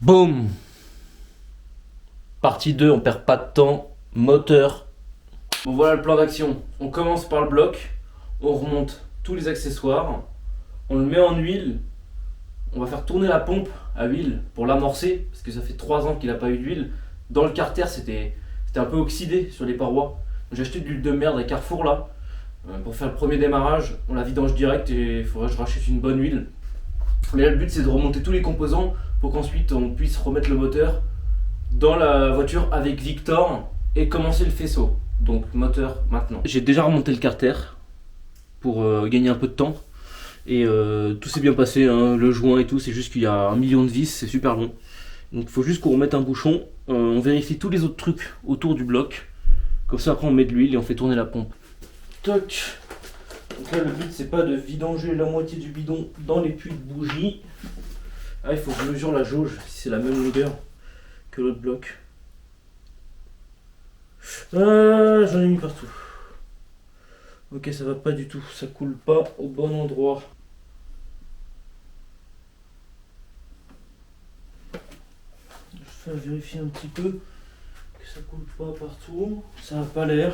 Boum. Partie 2, on perd pas de temps. Moteur. Bon, voilà le plan d'action. On commence par le bloc. On remonte tous les accessoires. On le met en huile. On va faire tourner la pompe à huile pour l'amorcer. Parce que ça fait 3 ans qu'il n'a pas eu d'huile. Dans le carter, c'était un peu oxydé sur les parois. J'ai acheté de l'huile de merde à Carrefour là. Pour faire le premier démarrage, on la vidange direct et il faudrait que je rachète une bonne huile. Mais là, le but c'est de remonter tous les composants pour qu'ensuite on puisse remettre le moteur dans la voiture avec Victor et commencer le faisceau. Donc moteur maintenant. J'ai déjà remonté le carter pour gagner un peu de temps et tout s'est bien passé, hein, le joint et tout, c'est juste qu'il y a 1 million de vis, c'est super long. Donc il faut juste qu'on remette un bouchon, on vérifie tous les autres trucs autour du bloc. Comme ça après on met de l'huile et on fait tourner la pompe. Toc. Donc là le but c'est pas de vidanger la moitié du bidon dans les puits de bougie. Ah, il faut que je mesure la jauge si c'est la même longueur que l'autre bloc. J'en ai mis partout. Ok, ça va pas du tout, ça coule pas au bon endroit. Je vais vérifier un petit peu que ça coule pas partout. Ça a pas l'air.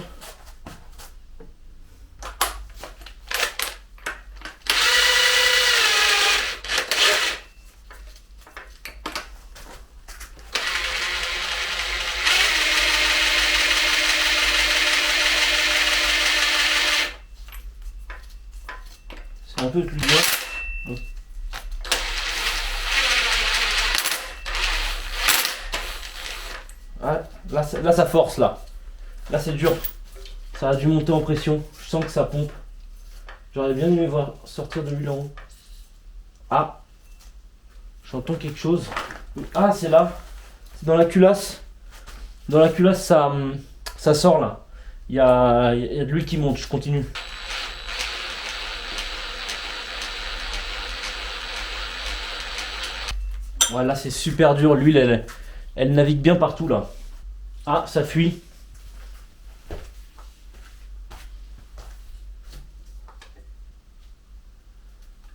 C'est un peu plus dur. Bon. Ah, là ça force là. Là c'est dur. Ça a dû monter en pression. Je sens que ça pompe. J'aurais bien aimé voir sortir de l'huile en haut. Ah, j'entends quelque chose. Ah, c'est là. C'est dans la culasse. Dans la culasse, ça sort là. Il y a de l'huile qui monte. Je continue. Voilà, c'est super dur. L'huile, elle navigue bien partout là. Ah, ça fuit.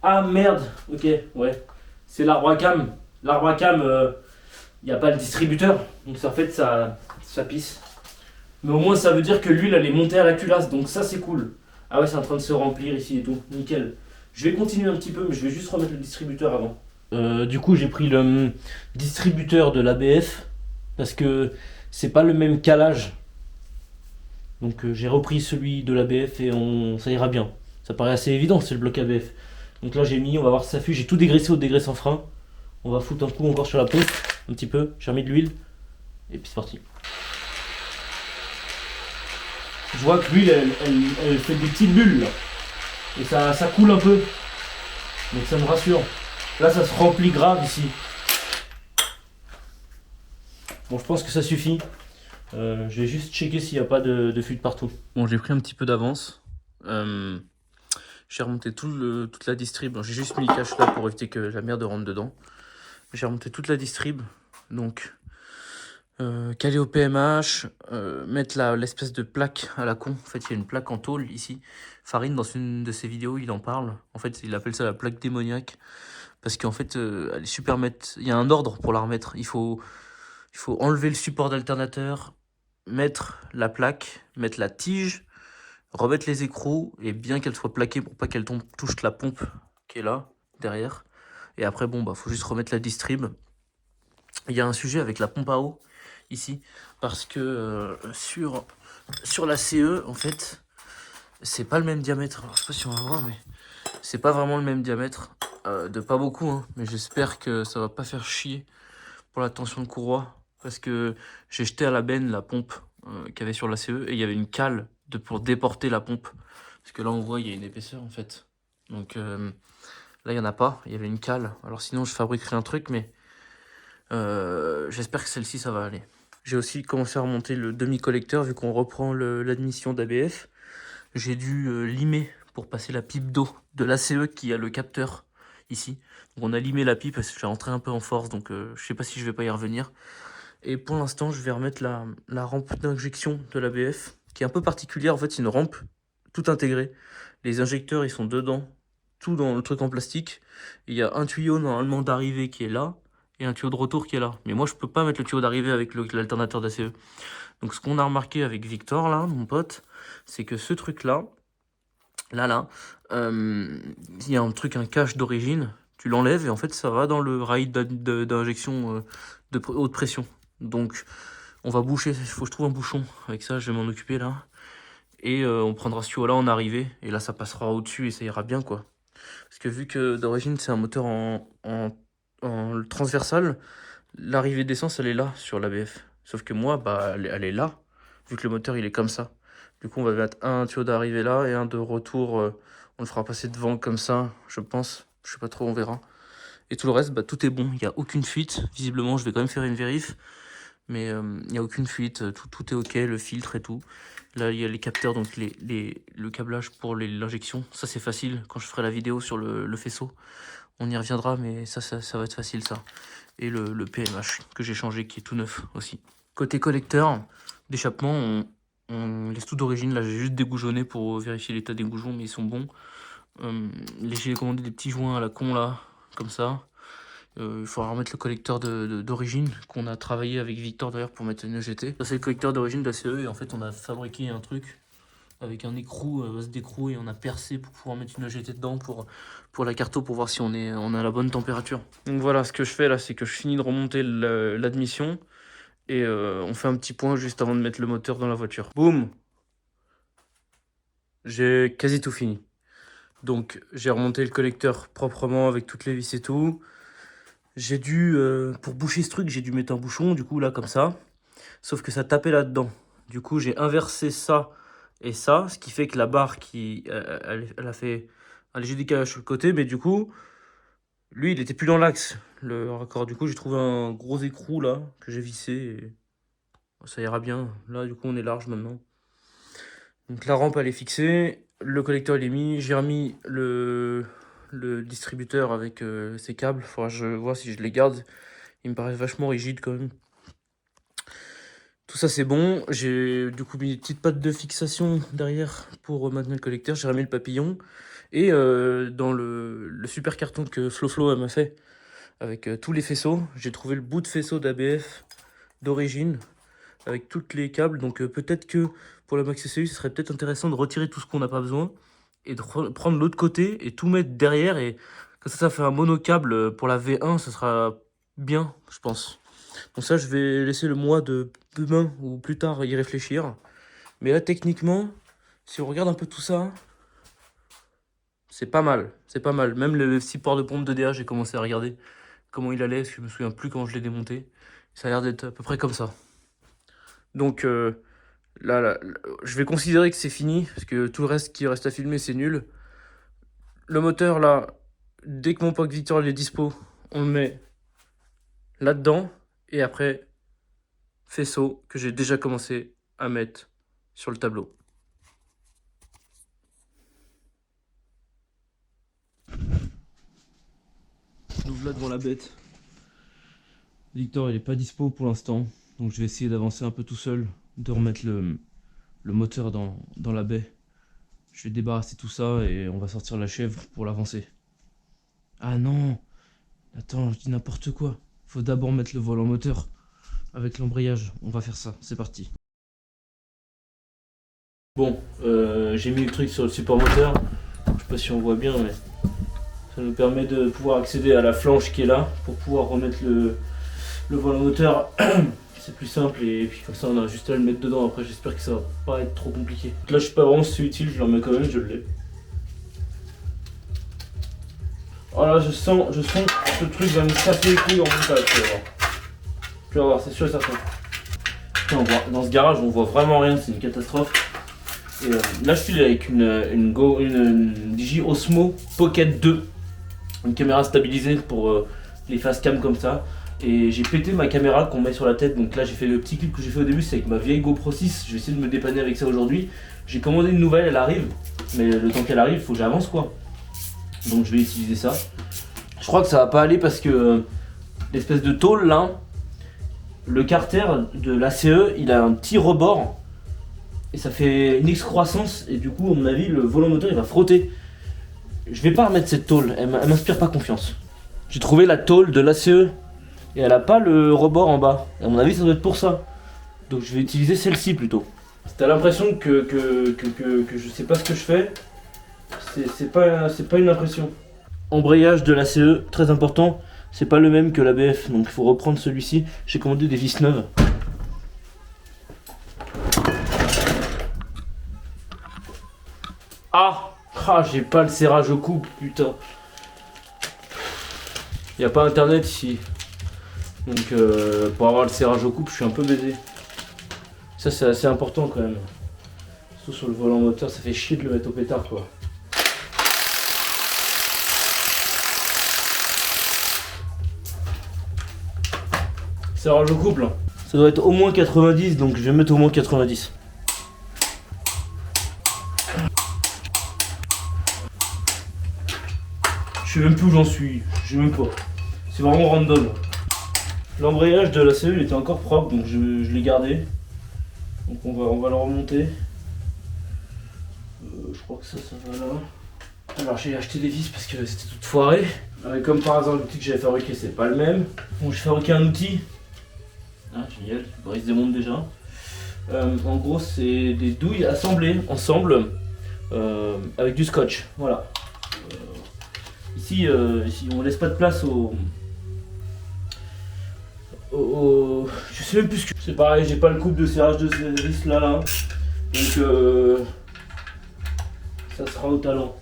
Ah merde. Ok, ouais. C'est l'arbre à cam. L'arbre à cam, il n'y a pas le distributeur. Donc ça fait ça pisse. Mais au moins ça veut dire que l'huile elle est montée à la culasse. Donc ça c'est cool. Ah ouais, c'est en train de se remplir ici et tout. Nickel. Je vais continuer un petit peu, mais je vais juste remettre le distributeur avant. Du coup, j'ai pris le distributeur de l'ABF parce que c'est pas le même calage. Donc j'ai repris celui de l'ABF et ça ira bien. Ça paraît assez évident, c'est le bloc ABF. Donc là j'ai mis, on va voir si ça fuit. J'ai tout dégraissé au dégraisseur sans frein. On va foutre un coup encore sur la pompe, un petit peu. J'ai remis de l'huile et puis c'est parti. Je vois que l'huile elle fait des petites bulles là. Et ça coule un peu. Donc ça me rassure. Là ça se remplit grave ici. Bon, je pense que ça suffit. Je vais juste checker s'il n'y a pas de fuite partout. Bon, j'ai pris un petit peu d'avance. J'ai remonté toute la distrib. Bon, j'ai juste mis le cache là pour éviter que la merde rentre dedans. J'ai remonté toute la distrib. Donc, caler au PMH, mettre l'espèce de plaque à la con. En fait, il y a une plaque en tôle ici. Farine, dans une de ses vidéos, il en parle. En fait, il appelle ça la plaque démoniaque. Parce qu'en fait, elle est super il y a un ordre pour la remettre. Il faut enlever le support d'alternateur, mettre la plaque, mettre la tige, remettre les écrous et bien qu'elle soit plaquée pour pas qu'elle touche la pompe qui est là, derrière. Et après, bon, bah, faut juste remettre la distrib. Il y a un sujet avec la pompe à eau, ici, parce que sur la CE, en fait, c'est pas le même diamètre. Alors, je sais pas si on va voir, mais c'est pas vraiment le même diamètre. De pas beaucoup, hein, mais j'espère que ça va pas faire chier pour la tension de courroie. Parce que j'ai jeté à la benne la pompe qu'il y avait sur la CE et il y avait une cale pour déporter la pompe. Parce que là, on voit, il y a une épaisseur en fait. Donc là, il n'y en a pas. Il y avait une cale. Alors sinon, je fabriquerai un truc, mais j'espère que celle-ci, ça va aller. J'ai aussi commencé à remonter le demi-collecteur vu qu'on reprend l'admission d'ABF. J'ai dû limer pour passer la pipe d'eau de l'ACE qui a le capteur ici. Donc on a limé la pipe parce que je suis rentré un peu en force, donc je sais pas si je vais pas y revenir. Et pour l'instant, je vais remettre la rampe d'injection de l'ABF, qui est un peu particulière. En fait, c'est une rampe tout intégrée. Les injecteurs, ils sont dedans, tout dans le truc en plastique. Il y a un tuyau normalement d'arrivée qui est là, et un tuyau de retour qui est là. Mais moi, je peux pas mettre le tuyau d'arrivée avec l'alternateur d'ACE. Donc, ce qu'on a remarqué avec Victor, là, mon pote, c'est que ce truc-là, il y a un truc, un cache d'origine, tu l'enlèves et en fait, ça va dans le rail d'injection de haute pression. Donc, on va boucher, il faut que je trouve un bouchon. Avec ça, je vais m'en occuper, là. Et on prendra ce tuyau-là en arrivée, et là, ça passera au-dessus et ça ira bien, quoi. Parce que vu que d'origine, c'est un moteur en transversal, l'arrivée d'essence, elle est là, sur l'ABF. Sauf que moi, bah, elle est là, vu que le moteur, il est comme ça. Du coup, on va mettre un tuyau d'arrivée là, et un de retour, on le fera passer devant comme ça, je pense. Je sais pas trop, on verra. Et tout le reste, bah, tout est bon, il n'y a aucune fuite. Visiblement, je vais quand même faire une vérif. Mais il n'y a aucune fuite, tout est ok, le filtre et tout. Là, il y a les capteurs, donc le câblage pour l'injection. Ça, c'est facile quand je ferai la vidéo sur le faisceau. On y reviendra, mais ça va être facile, ça. Et le PMH que j'ai changé, qui est tout neuf aussi. Côté collecteur d'échappement, on laisse tout d'origine. Là, j'ai juste dégoujonné pour vérifier l'état des goujons, mais ils sont bons. J'ai commandé des petits joints à la con, là, comme ça. Il faudra remettre le collecteur d'origine qu'on a travaillé avec Victor d'ailleurs pour mettre une EGT. Ça c'est le collecteur d'origine de la CE et en fait on a fabriqué un truc avec un écrou, base d'écrou et on a percé pour pouvoir mettre une EGT dedans pour la carto pour voir si on a la bonne température. Donc voilà, ce que je fais là, c'est que je finis de remonter l'admission et on fait un petit point juste avant de mettre le moteur dans la voiture. Boum! J'ai quasi tout fini. Donc j'ai remonté le collecteur proprement avec toutes les vis et tout. J'ai dû, pour boucher ce truc, j'ai dû mettre un bouchon, du coup, là, comme ça. Sauf que ça tapait là-dedans. Du coup, j'ai inversé ça et ça, ce qui fait que la barre, elle a fait un léger décalage sur le côté. Mais du coup, lui, il était plus dans l'axe, le raccord. Du coup, j'ai trouvé un gros écrou, là, que j'ai vissé. Et ça ira bien. Là, du coup, on est large maintenant. Donc, la rampe, elle est fixée. Le collecteur, il est mis. J'ai remis le distributeur avec ses câbles. Faudra que je vois si je les garde. Il me paraît vachement rigide quand même. Tout ça c'est bon. J'ai du coup mis des petites pattes de fixation derrière pour maintenir le collecteur. J'ai remis le papillon. Et dans le super carton que FloFlo m'a fait avec tous les faisceaux, j'ai trouvé le bout de faisceau d'ABF d'origine avec toutes les câbles. Donc peut-être que pour la Max CCU, ce serait peut-être intéressant de retirer tout ce qu'on n'a pas besoin et de prendre l'autre côté et tout mettre derrière. Et comme ça fait un monocâble pour la V1, ça sera bien, je pense. Donc ça, je vais laisser le mois de demain ou plus tard y réfléchir. Mais là, techniquement, si on regarde un peu tout ça, c'est pas mal. C'est pas mal. Même le support de pompe de DA, j'ai commencé à regarder comment il allait, parce que je me souviens plus quand je l'ai démonté. Ça a l'air d'être à peu près comme ça. Donc là, je vais considérer que c'est fini, parce que tout le reste qui reste à filmer, c'est nul. Le moteur, là, dès que mon pack Victor est dispo, on le met là-dedans. Et après, faisceau que j'ai déjà commencé à mettre sur le tableau. Nous voilà devant la bête. Victor il est pas dispo pour l'instant, donc je vais essayer d'avancer un peu tout seul, de remettre le moteur dans la baie. Je vais débarrasser tout ça et on va sortir la chèvre pour l'avancer. Ah non! Attends, je dis n'importe quoi. Faut d'abord mettre le volant moteur avec l'embrayage. On va faire ça, c'est parti. Bon, j'ai mis le truc sur le support moteur. Je sais pas si on voit bien, mais ça nous permet de pouvoir accéder à la flanche qui est là pour pouvoir remettre le volant moteur. C'est plus simple et puis comme ça on a juste à le mettre dedans. Après, j'espère que ça va pas être trop compliqué. Donc là, je sais pas vraiment si c'est utile, je le remets quand même, je l'ai. Voilà, je sens que ce truc va me casser les couilles en montage, tu vas voir. Tu vas voir, c'est sûr et certain. Putain, dans ce garage, on voit vraiment rien, c'est une catastrophe. Et là, je suis avec une Digi Osmo Pocket 2, une caméra stabilisée pour les face cam comme ça. Et j'ai pété ma caméra qu'on met sur la tête, donc là j'ai fait le petit clip que j'ai fait au début, c'est avec ma vieille GoPro 6. Je vais essayer de me dépanner avec ça aujourd'hui. J'ai commandé une nouvelle, elle arrive, mais le temps qu'elle arrive, il faut que j'avance quoi. Donc je vais utiliser ça. Je crois que ça va pas aller parce que l'espèce de tôle là, le carter de l'ACE, il a un petit rebord et ça fait une excroissance et du coup à mon avis le volant moteur il va frotter. Je vais pas remettre cette tôle, elle m'inspire pas confiance. J'ai trouvé la tôle de l'ACE Et elle a pas le rebord en bas. À mon avis, ça doit être pour ça. Donc je vais utiliser celle-ci plutôt. Si t'as l'impression que je sais pas ce que je fais, c'est pas une impression. Embrayage de la CE, très important. C'est pas le même que la BF, donc il faut reprendre celui-ci. J'ai commandé des vis neuves. Ah, j'ai pas le serrage au couple, putain. Y a pas internet ici. Donc pour avoir le serrage au couple, je suis un peu baisé. Ça c'est assez important quand même. Surtout sur le volant moteur, ça fait chier de le mettre au pétard quoi. Serrage au couple. Ça doit être au moins 90, donc je vais mettre au moins 90. Je sais même plus où j'en suis, je sais même pas. C'est vraiment random. L'embrayage de la CE il était encore propre, donc je l'ai gardé. Donc on va le remonter. Je crois que ça va là. Alors j'ai acheté des vis parce que c'était tout foiré. Comme par hasard l'outil que j'avais fabriqué c'est pas le même. Bon j'ai fabriqué un outil. Ah génial, il se démonte déjà. En gros c'est des douilles assemblées ensemble avec du scotch. Voilà. Ici on laisse pas de place je sais même plus ce que. C'est pareil, j'ai pas le couple de serrage de ces vis là. Donc ça sera au talent.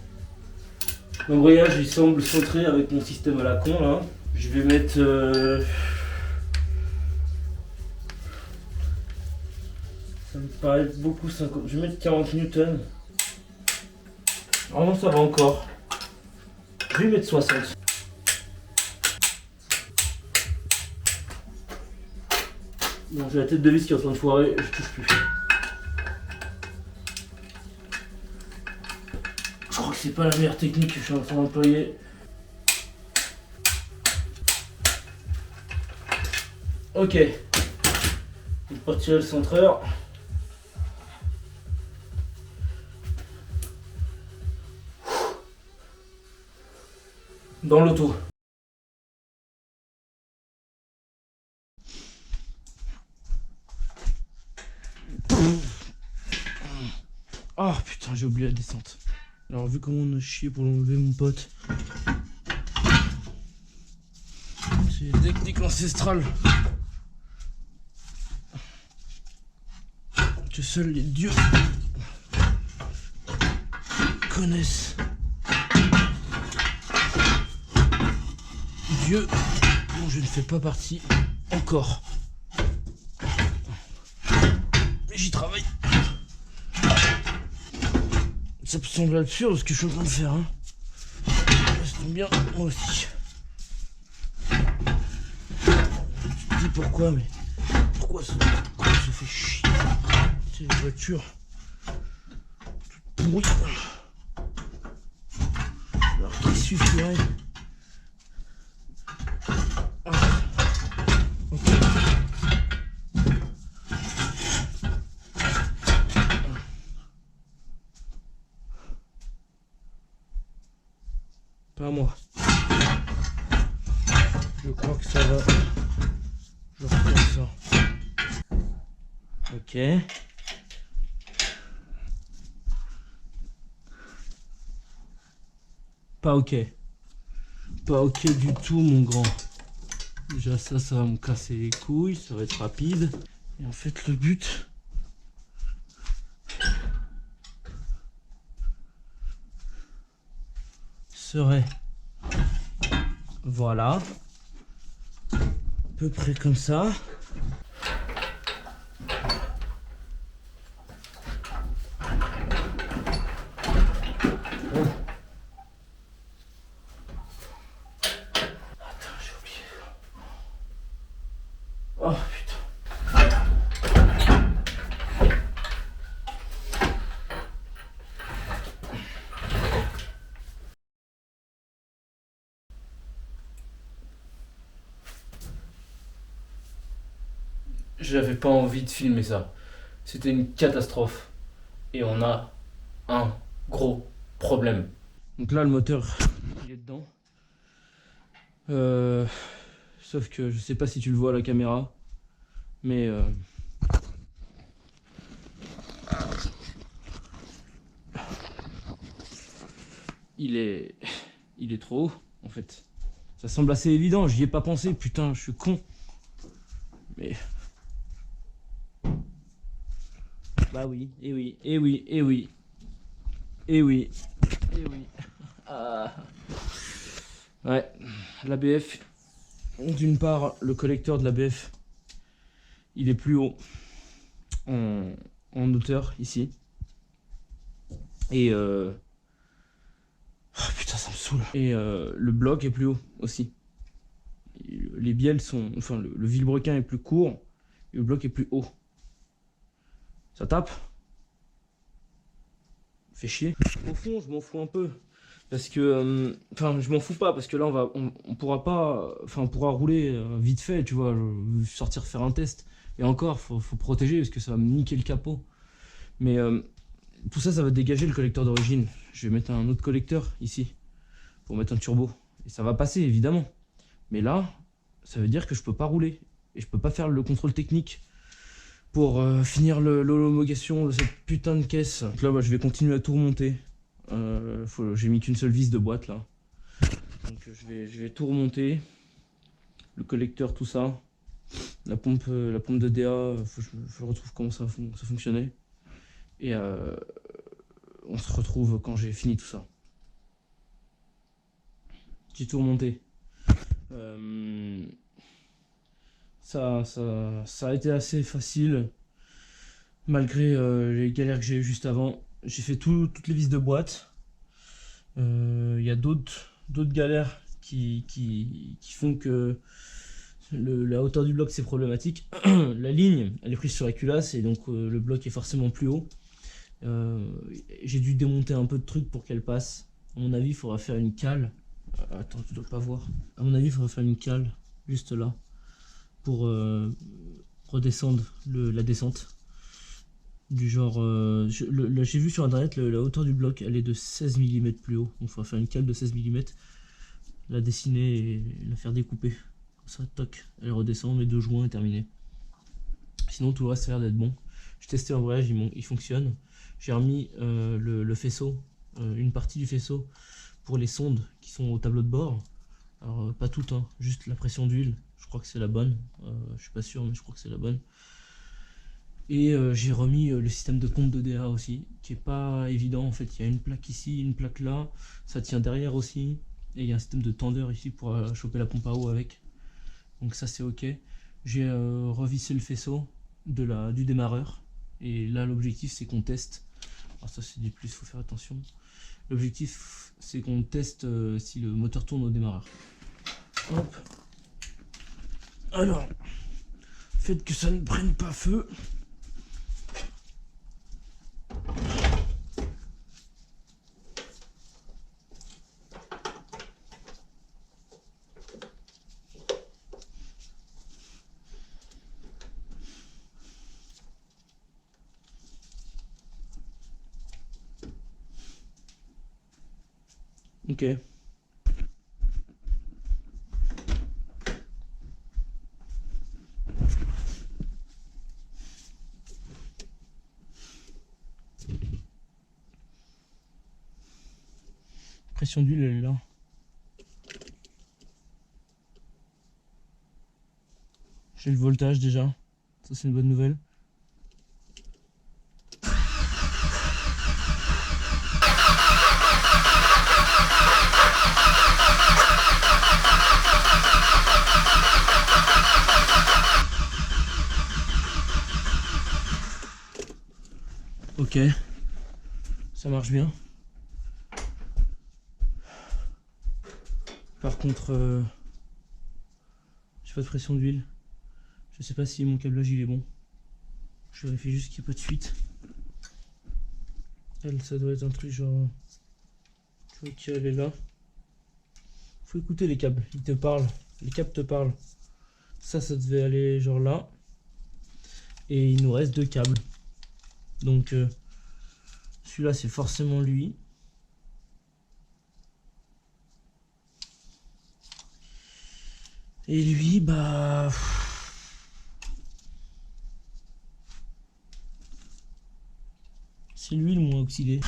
L'embrayage il semble centré avec mon système à la con là. Je vais mettre ça me paraît beaucoup 50. Je vais mettre 40 newtons. Oh non ça va encore. Je vais mettre 60. Bon j'ai la tête de vis qui est en train de foirer, je touche plus. Je crois que c'est pas la meilleure technique que je suis en train d'employer. Ok. Je vais pas retirer le centreur. Dans l'auto. Oh putain, j'ai oublié la descente. Alors vu comment on a chié pour l'enlever mon pote. C'est une technique ancestrale que seuls les dieux connaissent. Dieu dont je ne fais pas partie encore. Mais j'y travaille. Ça me semble absurde ce que je suis en train de faire. Hein. Ça tombe bien, moi aussi. Je te dis pourquoi, mais pourquoi ça fait chier. C'est une voiture toute pourrie. Alors qu'il suffirait. Pas moi. Je crois que ça va. Je reprends ça. Ok. Pas ok. Pas ok du tout mon grand. Déjà ça va me casser les couilles, ça va être rapide. Et en fait le but serait, voilà, à peu près comme ça. Attends, j'ai oublié. Oh putain. J'avais pas envie de filmer ça. C'était une catastrophe. Et on a un gros problème. Donc là, le moteur, il est dedans. sauf que je sais pas si tu le vois à la caméra, mais il est trop haut en fait. Ça semble assez évident, j'y ai pas pensé, putain, je suis con. Mais bah oui, et oui, et oui, et oui, et oui, et oui. Ah. Ouais, l'ABF, d'une part, le collecteur de l'ABF, il est plus haut en hauteur ici. Et oh, putain, ça me saoule. Et le bloc est plus haut aussi. Les bielles sont, enfin, le vilebrequin est plus court et le bloc est plus haut. Ça tape. Fait chier. Au fond, je m'en fous un peu. Parce que, enfin, je m'en fous pas, parce que là, on pourra pas, enfin, on pourra rouler vite fait, tu vois, sortir faire un test. Et encore, faut protéger, parce que ça va me niquer le capot. Mais tout ça, ça va dégager le collecteur d'origine. Je vais mettre un autre collecteur ici, pour mettre un turbo. Et ça va passer, évidemment. Mais là, ça veut dire que je peux pas rouler. Et je peux pas faire le contrôle technique pour finir l'homologation de cette putain de caisse. Donc là, bah, je vais continuer à tout remonter. J'ai mis qu'une seule vis de boîte là. Donc je vais tout remonter. Le collecteur, tout ça. La pompe de DA, je retrouve comment ça fonctionnait. Et on se retrouve quand j'ai fini tout ça. J'ai tout remonté. Ça a été assez facile. Malgré les galères que j'ai eues juste avant. J'ai fait toutes les vis de boîte. Il y a d'autres galères qui font que la hauteur du bloc c'est problématique. La ligne elle est prise sur la culasse et donc le bloc est forcément plus haut. J'ai dû démonter un peu de trucs pour qu'elle passe. À mon avis il faudra faire une cale. Attends, tu dois pas voir. À mon avis il faudra faire une cale juste là pour redescendre la descente. Du genre, j'ai vu sur internet la hauteur du bloc elle est de 16 mm plus haut. Donc il faudra faire une cale de 16 mm, la dessiner et la faire découper. Comme ça, toc, elle redescend, mes deux joints est terminé. Sinon tout le reste ça a l'air d'être bon. J'ai testé en vrai, il fonctionne. J'ai remis le faisceau, une partie du faisceau pour les sondes qui sont au tableau de bord. Alors pas toutes, hein, juste la pression d'huile, je crois que c'est la bonne. Je suis pas sûr mais je crois que c'est la bonne. Et j'ai remis le système de pompe de DA aussi, qui est pas évident en fait. Il y a une plaque ici, une plaque là, ça tient derrière aussi. Et il y a un système de tendeur ici pour choper la pompe à eau avec. Donc ça c'est ok. J'ai revissé le faisceau du démarreur. Et là l'objectif c'est qu'on teste. Alors ça c'est du plus, faut faire attention. L'objectif c'est qu'on teste si le moteur tourne au démarreur. Hop. Alors, faites que ça ne prenne pas feu. Ok. Pression d'huile elle est là. J'ai le voltage déjà. Ça c'est une bonne nouvelle. Ok, ça marche bien. Par contre, j'ai pas de pression d'huile. Je sais pas si mon câblage il est bon. Je vérifie juste qu'il n'y a pas de fuite. Elle, ça doit être un truc genre. Tu vois qu'elle est là. Faut écouter les câbles, ils te parlent. Les câbles te parlent. Ça devait aller genre là. Et il nous reste deux câbles. Donc celui-là c'est forcément lui. Et lui, bah... c'est lui le moins oxydé.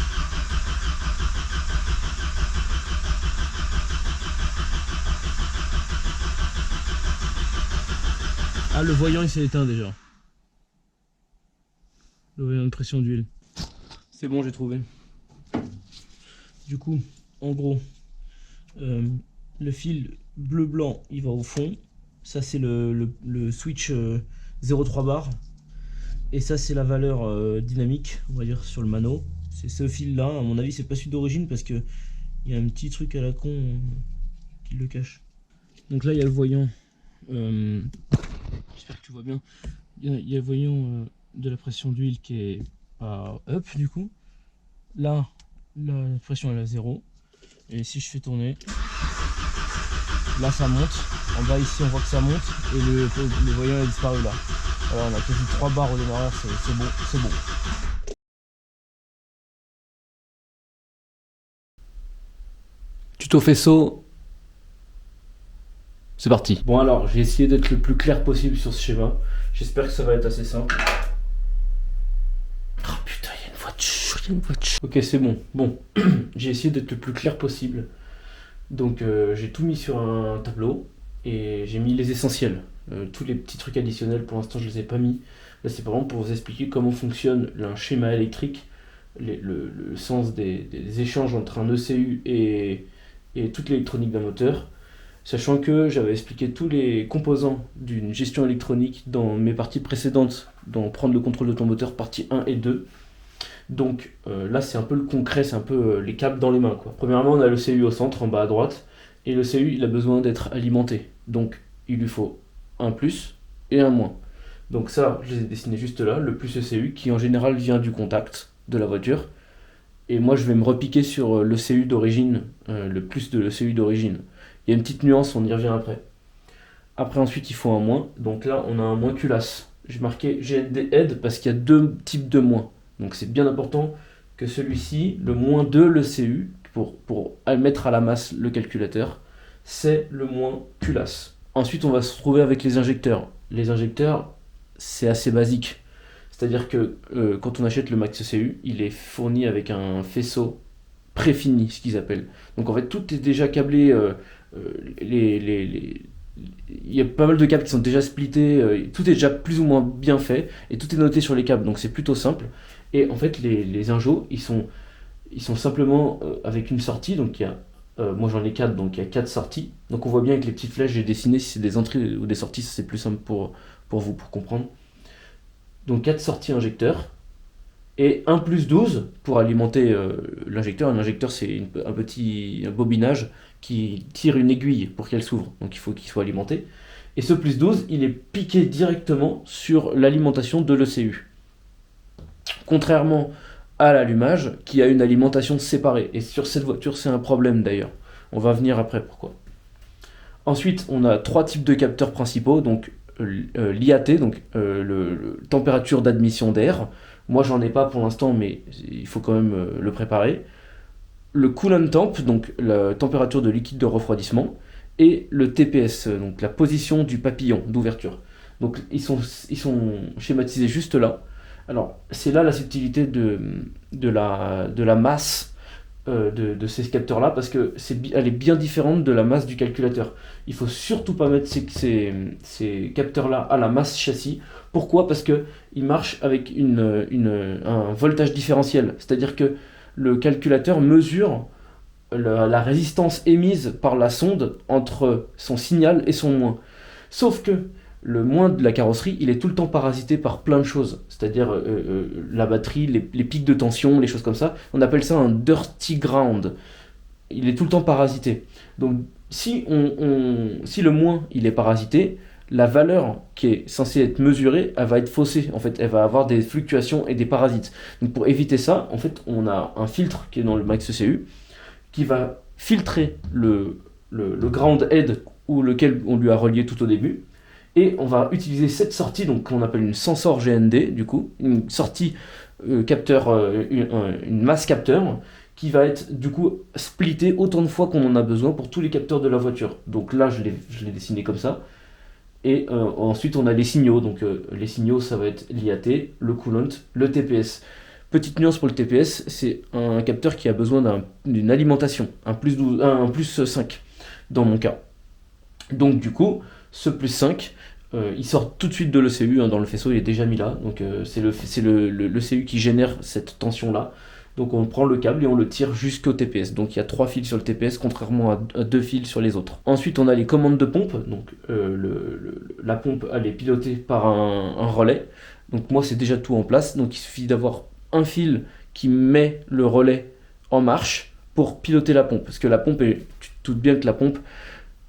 Ah, le voyant il s'est éteint déjà. Le voyant de pression d'huile. C'est bon, j'ai trouvé. Du coup, en gros, le fil bleu-blanc il va au fond. Ça c'est le switch 0,3 bar. Et ça c'est la valeur dynamique, on va dire, sur le mano. C'est ce fil là, à mon avis c'est pas celui d'origine parce que il y a un petit truc à la con qui le cache. Donc là il y a le voyant, j'espère que tu vois bien, il y a le voyant de la pression d'huile qui est pas up du coup. Là la pression elle est à 0. Et si je fais tourner, là ça monte. En bas ici on voit que ça monte et le voyant est disparu là. Alors on a quasi 3 barres au démarreur, c'est bon, c'est bon. Tuto faisceau, c'est parti. Bon alors j'ai essayé d'être le plus clair possible sur ce schéma. J'espère que ça va être assez simple. Oh putain, il y a une voiture, il y a une voiture. Ok c'est bon, bon, j'ai essayé d'être le plus clair possible. Donc j'ai tout mis sur un tableau et j'ai mis les essentiels. Tous les petits trucs additionnels pour l'instant je les ai pas mis. Là c'est vraiment pour vous expliquer comment fonctionne un schéma électrique, le sens des échanges entre un ECU et toute l'électronique d'un moteur. Sachant que j'avais expliqué tous les composants d'une gestion électronique dans mes parties précédentes, dans Prendre le contrôle de ton moteur, partie 1 et 2. Donc là c'est un peu le concret, c'est un peu les câbles dans les mains quoi. Premièrement on a le CU au centre en bas à droite et le CU il a besoin d'être alimenté. Donc il lui faut un plus et un moins. Donc ça je les ai dessinés juste là, le plus ECU qui en général vient du contact de la voiture. Et moi je vais me repiquer sur le CU d'origine, le plus de l'ECU d'origine. Il y a une petite nuance, on y revient après. Après ensuite il faut un moins, donc là on a un moins culasse. J'ai marqué GND parce qu'il y a deux types de moins. Donc c'est bien important que celui-ci, le moins de l'ECU, pour mettre à la masse le calculateur, c'est le moins culasse. Ensuite on va se retrouver avec les injecteurs. Les injecteurs, c'est assez basique. C'est-à-dire que quand on achète le Max ECU, il est fourni avec un faisceau préfini, ce qu'ils appellent. Donc en fait tout est déjà câblé, il y a pas mal de câbles qui sont déjà splittés, tout est déjà plus ou moins bien fait, et tout est noté sur les câbles, donc c'est plutôt simple. Et en fait les injos, ils sont simplement avec une sortie, donc il y a, moi j'en ai 4, donc il y a 4 sorties. Donc on voit bien avec les petites flèches, j'ai dessiné si c'est des entrées ou des sorties, ça c'est plus simple pour vous, pour comprendre. Donc 4 sorties injecteurs, et 1 plus 12 pour alimenter l'injecteur. Un injecteur, c'est un petit bobinage qui tire une aiguille pour qu'elle s'ouvre, donc il faut qu'il soit alimenté. Et ce plus 12, il est piqué directement sur l'alimentation de l'ECU. Contrairement à l'allumage, qui a une alimentation séparée. Et sur cette voiture, c'est un problème d'ailleurs. On va venir après pourquoi. Ensuite, on a 3 types de capteurs principaux, donc l'IAT, donc le température d'admission d'air. Moi, j'en ai pas pour l'instant, mais il faut quand même le préparer. Le coolant temp, donc la température de liquide de refroidissement, et le TPS, donc la position du papillon d'ouverture. Donc ils sont schématisés juste là. Alors c'est là la subtilité de la masse de ces capteurs là, parce que elle est bien différente de la masse du calculateur. Il faut surtout pas mettre ces capteurs là à la masse châssis. Pourquoi? Parce que ils marchent avec un voltage différentiel, c'est-à-dire que le calculateur mesure la résistance émise par la sonde entre son signal et son moins. Sauf que le moins de la carrosserie, il est tout le temps parasité par plein de choses, c'est-à-dire la batterie, les pics de tension, les choses comme ça. On appelle ça un dirty ground. Il est tout le temps parasité. Donc si le moins il est parasité, la valeur qui est censée être mesurée, elle va être faussée. En fait, elle va avoir des fluctuations et des parasites. Donc pour éviter ça, en fait, on a un filtre qui est dans le Max ECU qui va filtrer le ground head ou lequel on lui a relié tout au début. Et on va utiliser cette sortie, donc qu'on appelle une sensor GND, du coup, une sortie capteur, une masse capteur, qui va être du coup splitté autant de fois qu'on en a besoin pour tous les capteurs de la voiture. Donc là, je l'ai dessiné comme ça. Et ensuite, on a les signaux. Donc les signaux, ça va être l'IAT, le coolant, le TPS. Petite nuance pour le TPS, c'est un capteur qui a besoin d'une alimentation, un plus 12, un plus 5 dans mon cas. Donc du coup, ce plus 5, il sort tout de suite de l'ECU, hein, dans le faisceau, il est déjà mis là. Donc c'est l'ECU qui génère cette tension-là. Donc on prend le câble et on le tire jusqu'au TPS. Donc il y a 3 fils sur le TPS, contrairement à 2 fils sur les autres. Ensuite on a les commandes de pompe. Donc la pompe, elle est pilotée par un relais. Donc moi c'est déjà tout en place. Donc il suffit d'avoir un fil qui met le relais en marche pour piloter la pompe. Parce que la pompe, tu te doutes bien que la pompe,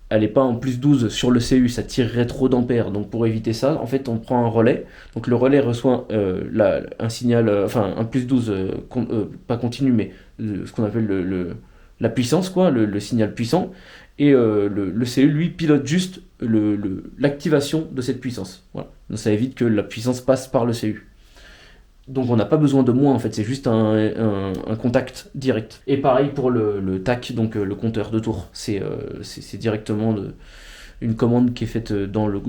elle n'est pas en plus 12 sur le CU, ça tirerait trop d'ampères. Donc pour éviter ça, en fait, on prend un relais. Donc le relais reçoit un signal, un plus 12, pas continu, mais ce qu'on appelle la puissance, quoi, le signal puissant. Et le CU, lui, pilote juste l'activation de cette puissance. Voilà. Donc ça évite que la puissance passe par le CU. Donc on n'a pas besoin de moins en fait, c'est juste un contact direct. Et pareil pour le TAC, donc le compteur de tours. C'est directement une commande qui est faite dans le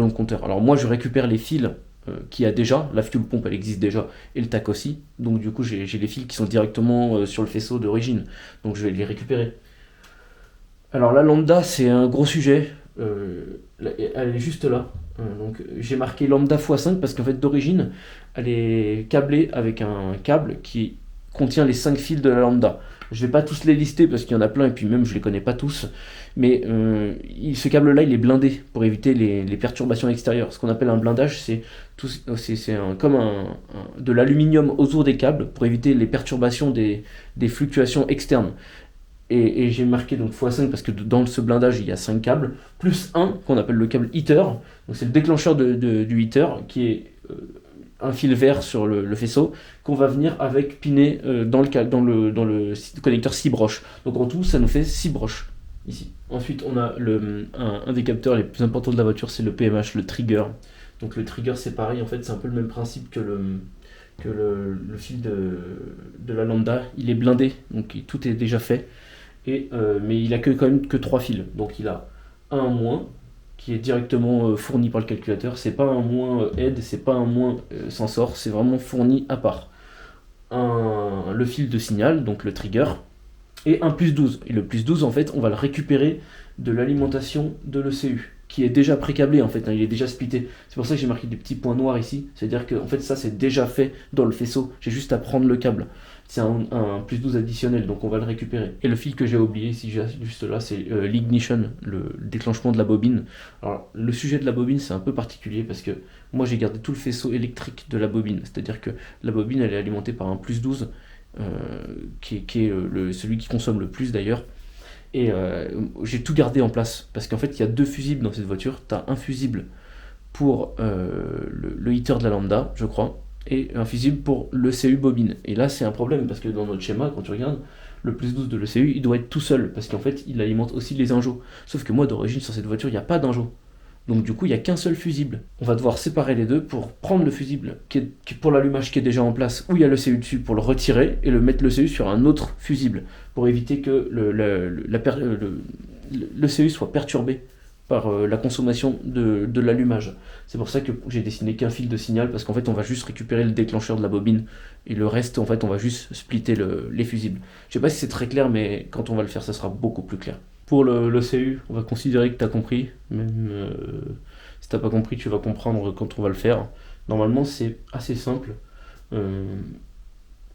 compteur. Alors moi je récupère les fils qu'il y a déjà, la fuel pump elle existe déjà, et le TAC aussi. Donc du coup j'ai les fils qui sont directement sur le faisceau d'origine. Donc je vais les récupérer. Alors la lambda c'est un gros sujet, elle est juste là. Donc j'ai marqué lambda x5 parce qu'en fait d'origine elle est câblée avec un câble qui contient les 5 fils de la lambda. Je vais pas tous les lister parce qu'il y en a plein et puis même je les connais pas tous, mais ce câble là il est blindé pour éviter les perturbations extérieures. Ce qu'on appelle un blindage, c'est comme de l'aluminium autour des câbles pour éviter les perturbations des fluctuations externes. Et j'ai marqué donc x5 parce que dans ce blindage il y a 5 câbles, plus un qu'on appelle le câble heater. Donc c'est le déclencheur du heater qui est un fil vert sur le faisceau qu'on va venir avec piner dans le connecteur 6 broches. Donc en tout ça nous fait 6 broches ici. Ensuite on a un des capteurs les plus importants de la voiture, c'est le PMH, le trigger. Donc le trigger c'est pareil, en fait c'est un peu le même principe que le fil de la lambda. Il est blindé, donc tout est déjà fait. Mais il a quand même que 3 fils. Donc il a un moins qui est directement fourni par le calculateur. C'est pas un moins aide, c'est pas un moins sensor, c'est vraiment fourni à part. Le fil de signal, donc le trigger, et un plus 12. Et le plus 12, en fait, on va le récupérer de l'alimentation de l'ECU, qui est déjà pré-câblé en fait, hein, il est déjà splitté. C'est pour ça que j'ai marqué des petits points noirs ici. C'est-à-dire que en fait, ça c'est déjà fait dans le faisceau. J'ai juste à prendre le câble. C'est un plus 12 additionnel, donc on va le récupérer. Et le fil que j'ai oublié ici, juste là, c'est l'ignition, le déclenchement de la bobine. Alors, le sujet de la bobine, c'est un peu particulier parce que moi j'ai gardé tout le faisceau électrique de la bobine. C'est-à-dire que la bobine, elle est alimentée par un plus 12, qui est celui qui consomme le plus d'ailleurs. Et j'ai tout gardé en place parce qu'en fait il y a 2 fusibles dans cette voiture. Tu as un fusible pour le heater de la lambda, je crois, et un fusible pour l'ECU bobine. Et là c'est un problème parce que dans notre schéma, quand tu regardes, le plus 12 de l'ECU il doit être tout seul parce qu'en fait il alimente aussi les injos. Sauf que moi d'origine sur cette voiture il n'y a pas d'injos. Donc du coup il n'y a qu'un seul fusible. On va devoir séparer les deux pour prendre le fusible qui est pour l'allumage qui est déjà en place, où il y a le CU dessus, pour le retirer et le mettre le CU sur un autre fusible, pour éviter que le CU soit perturbé par la consommation de l'allumage. C'est pour ça que j'ai dessiné qu'un fil de signal, parce qu'en fait on va juste récupérer le déclencheur de la bobine, et le reste en fait on va juste splitter les fusibles. Je sais pas si c'est très clair, mais quand on va le faire ça sera beaucoup plus clair. Pour le CU, on va considérer que tu as compris. Même si tu n'as pas compris, tu vas comprendre quand on va le faire. Normalement, c'est assez simple.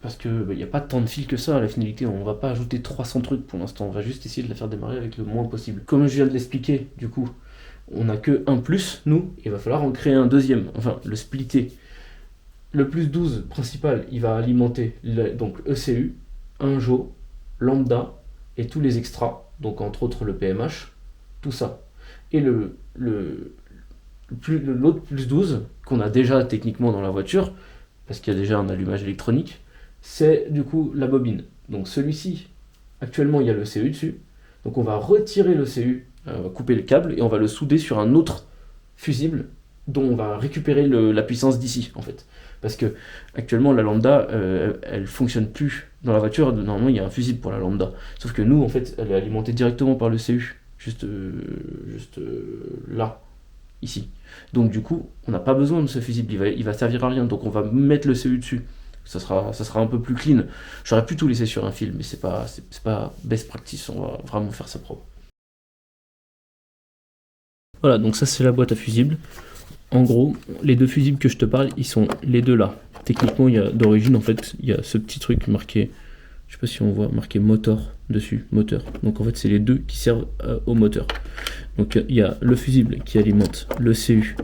Parce qu'il n'y a pas tant de fils que ça à la finalité. On ne va pas ajouter 300 trucs pour l'instant. On va juste essayer de la faire démarrer avec le moins possible. Comme je viens de l'expliquer, du coup, on n'a que un plus, nous. Il va falloir en créer un deuxième. Enfin, le splitter. Le plus 12 principal, il va alimenter donc ECU, un Jo, lambda et tous les extras. Donc entre autres le PMH, tout ça. Et l'autre plus 12, qu'on a déjà techniquement dans la voiture, parce qu'il y a déjà un allumage électronique, c'est du coup la bobine. Donc celui-ci, actuellement il y a le CU dessus, donc on va retirer le CU, on va couper le câble, et on va le souder sur un autre fusible dont on va récupérer la puissance d'ici, en fait. Parce que actuellement, la lambda, elle fonctionne plus dans la voiture. Normalement, il y a un fusible pour la lambda. Sauf que nous, en fait, elle est alimentée directement par le CU, juste là, ici. Donc du coup, on n'a pas besoin de ce fusible, il va servir à rien. Donc on va mettre le CU dessus. Ça sera un peu plus clean. J'aurais pu tout laisser sur un fil, mais c'est pas best practice. On va vraiment faire ça propre. Voilà, donc ça c'est la boîte à fusibles. En gros, les deux fusibles que je te parle, ils sont les deux là. Techniquement, il y a d'origine, en fait, il y a ce petit truc marqué, je sais pas si on voit, marqué motor dessus, moteur. Donc en fait, c'est les deux qui servent au moteur. Donc il y a le fusible qui alimente le CU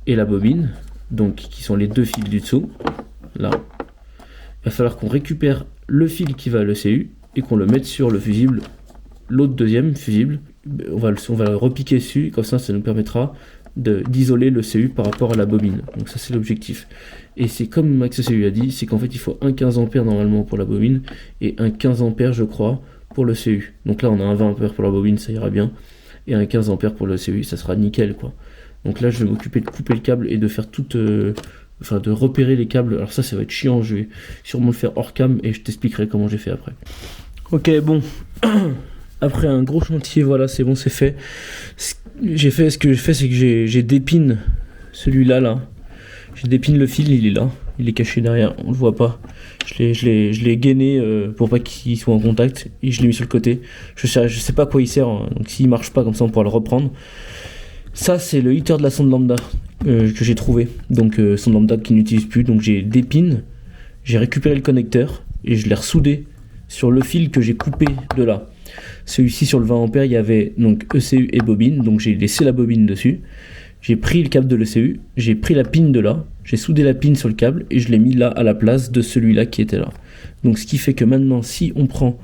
et la bobine, donc qui sont les deux fils du dessous, là. Il va falloir qu'on récupère le fil qui va à le CU et qu'on le mette sur le fusible, l'autre deuxième fusible. On va le repiquer dessus, comme ça nous permettra d'isoler le CU par rapport à la bobine. Donc ça c'est l'objectif. Et c'est comme Max CU a dit, c'est qu'en fait il faut un 15 A normalement pour la bobine et un 15 A je crois pour le CU. Donc là on a un 20 A pour la bobine, ça ira bien, et un 15 A pour le CU, ça sera nickel quoi. Donc là je vais m'occuper de couper le câble et de faire enfin de repérer les câbles. Alors ça va être chiant, je vais sûrement le faire hors cam et je t'expliquerai comment j'ai fait après. Ok, bon. Après un gros chantier, voilà, c'est bon, c'est fait. Ce que j'ai fait, c'est que j'ai dépine celui-là, là. J'ai dépine le fil, il est là. Il est caché derrière, on le voit pas. Je l'ai gainé pour pas qu'il soit en contact et je l'ai mis sur le côté. Je sais pas à quoi il sert, hein. Donc s'il marche pas comme ça, on pourra le reprendre. Ça, c'est le heater de la sonde lambda que j'ai trouvé. Donc sonde lambda qui n'utilise plus. Donc j'ai dépine, j'ai récupéré le connecteur et je l'ai ressoudé sur le fil que j'ai coupé de là. Celui-ci sur le 20 A, il y avait donc ECU et bobine, donc j'ai laissé la bobine dessus. J'ai pris le câble de l'ECU, j'ai pris la pine de là, j'ai soudé la pine sur le câble et je l'ai mis là à la place de celui-là qui était là. Donc ce qui fait que maintenant, si on prend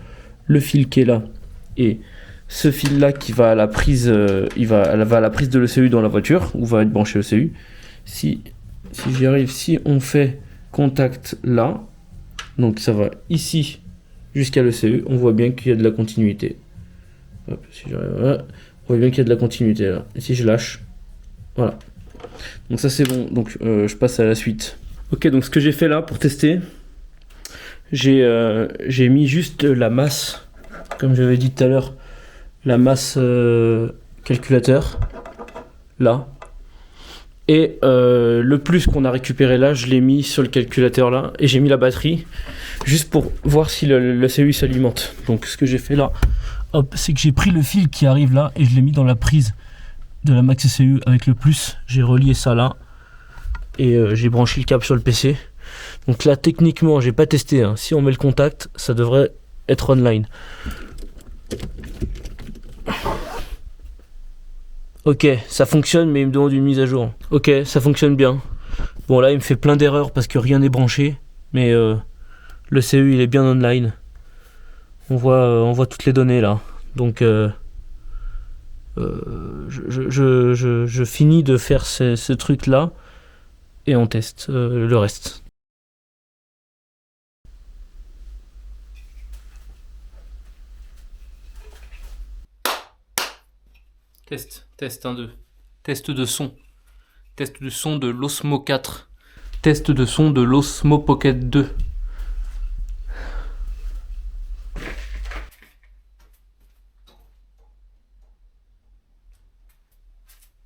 le fil qui est là et ce fil-là qui va à la prise, va à la prise de l'ECU dans la voiture, où va être branché l'ECU, si j'y arrive, si on fait contact là, donc ça va ici jusqu'à l'ECU, on voit bien qu'il y a de la continuité. Hop, si j'arrive là, on voit bien qu'il y a de la continuité là. Et si je lâche, voilà. Donc ça c'est bon, donc je passe à la suite. Ok, donc ce que j'ai fait là pour tester, j'ai mis juste la masse, comme j'avais dit tout à l'heure, la masse calculateur, là. Et le plus qu'on a récupéré là, je l'ai mis sur le calculateur là, et j'ai mis la batterie, juste pour voir si le CU s'alimente. Donc ce que j'ai fait là, hop, c'est que j'ai pris le fil qui arrive là, et je l'ai mis dans la prise de la Max CU avec le plus. J'ai relié ça là, et j'ai branché le câble sur le PC. Donc là, techniquement, j'ai pas testé, hein. Si on met le contact, ça devrait être online. Ok, ça fonctionne, mais il me demande une mise à jour. Ok, ça fonctionne bien. Bon, là, il me fait plein d'erreurs parce que rien n'est branché, mais le CU, il est bien online. On voit toutes les données là. Donc, je finis de faire ce truc là et on teste le reste. Test 1, 2. Test de son. Test de son de l'Osmo 4. Test de son de l'Osmo Pocket 2.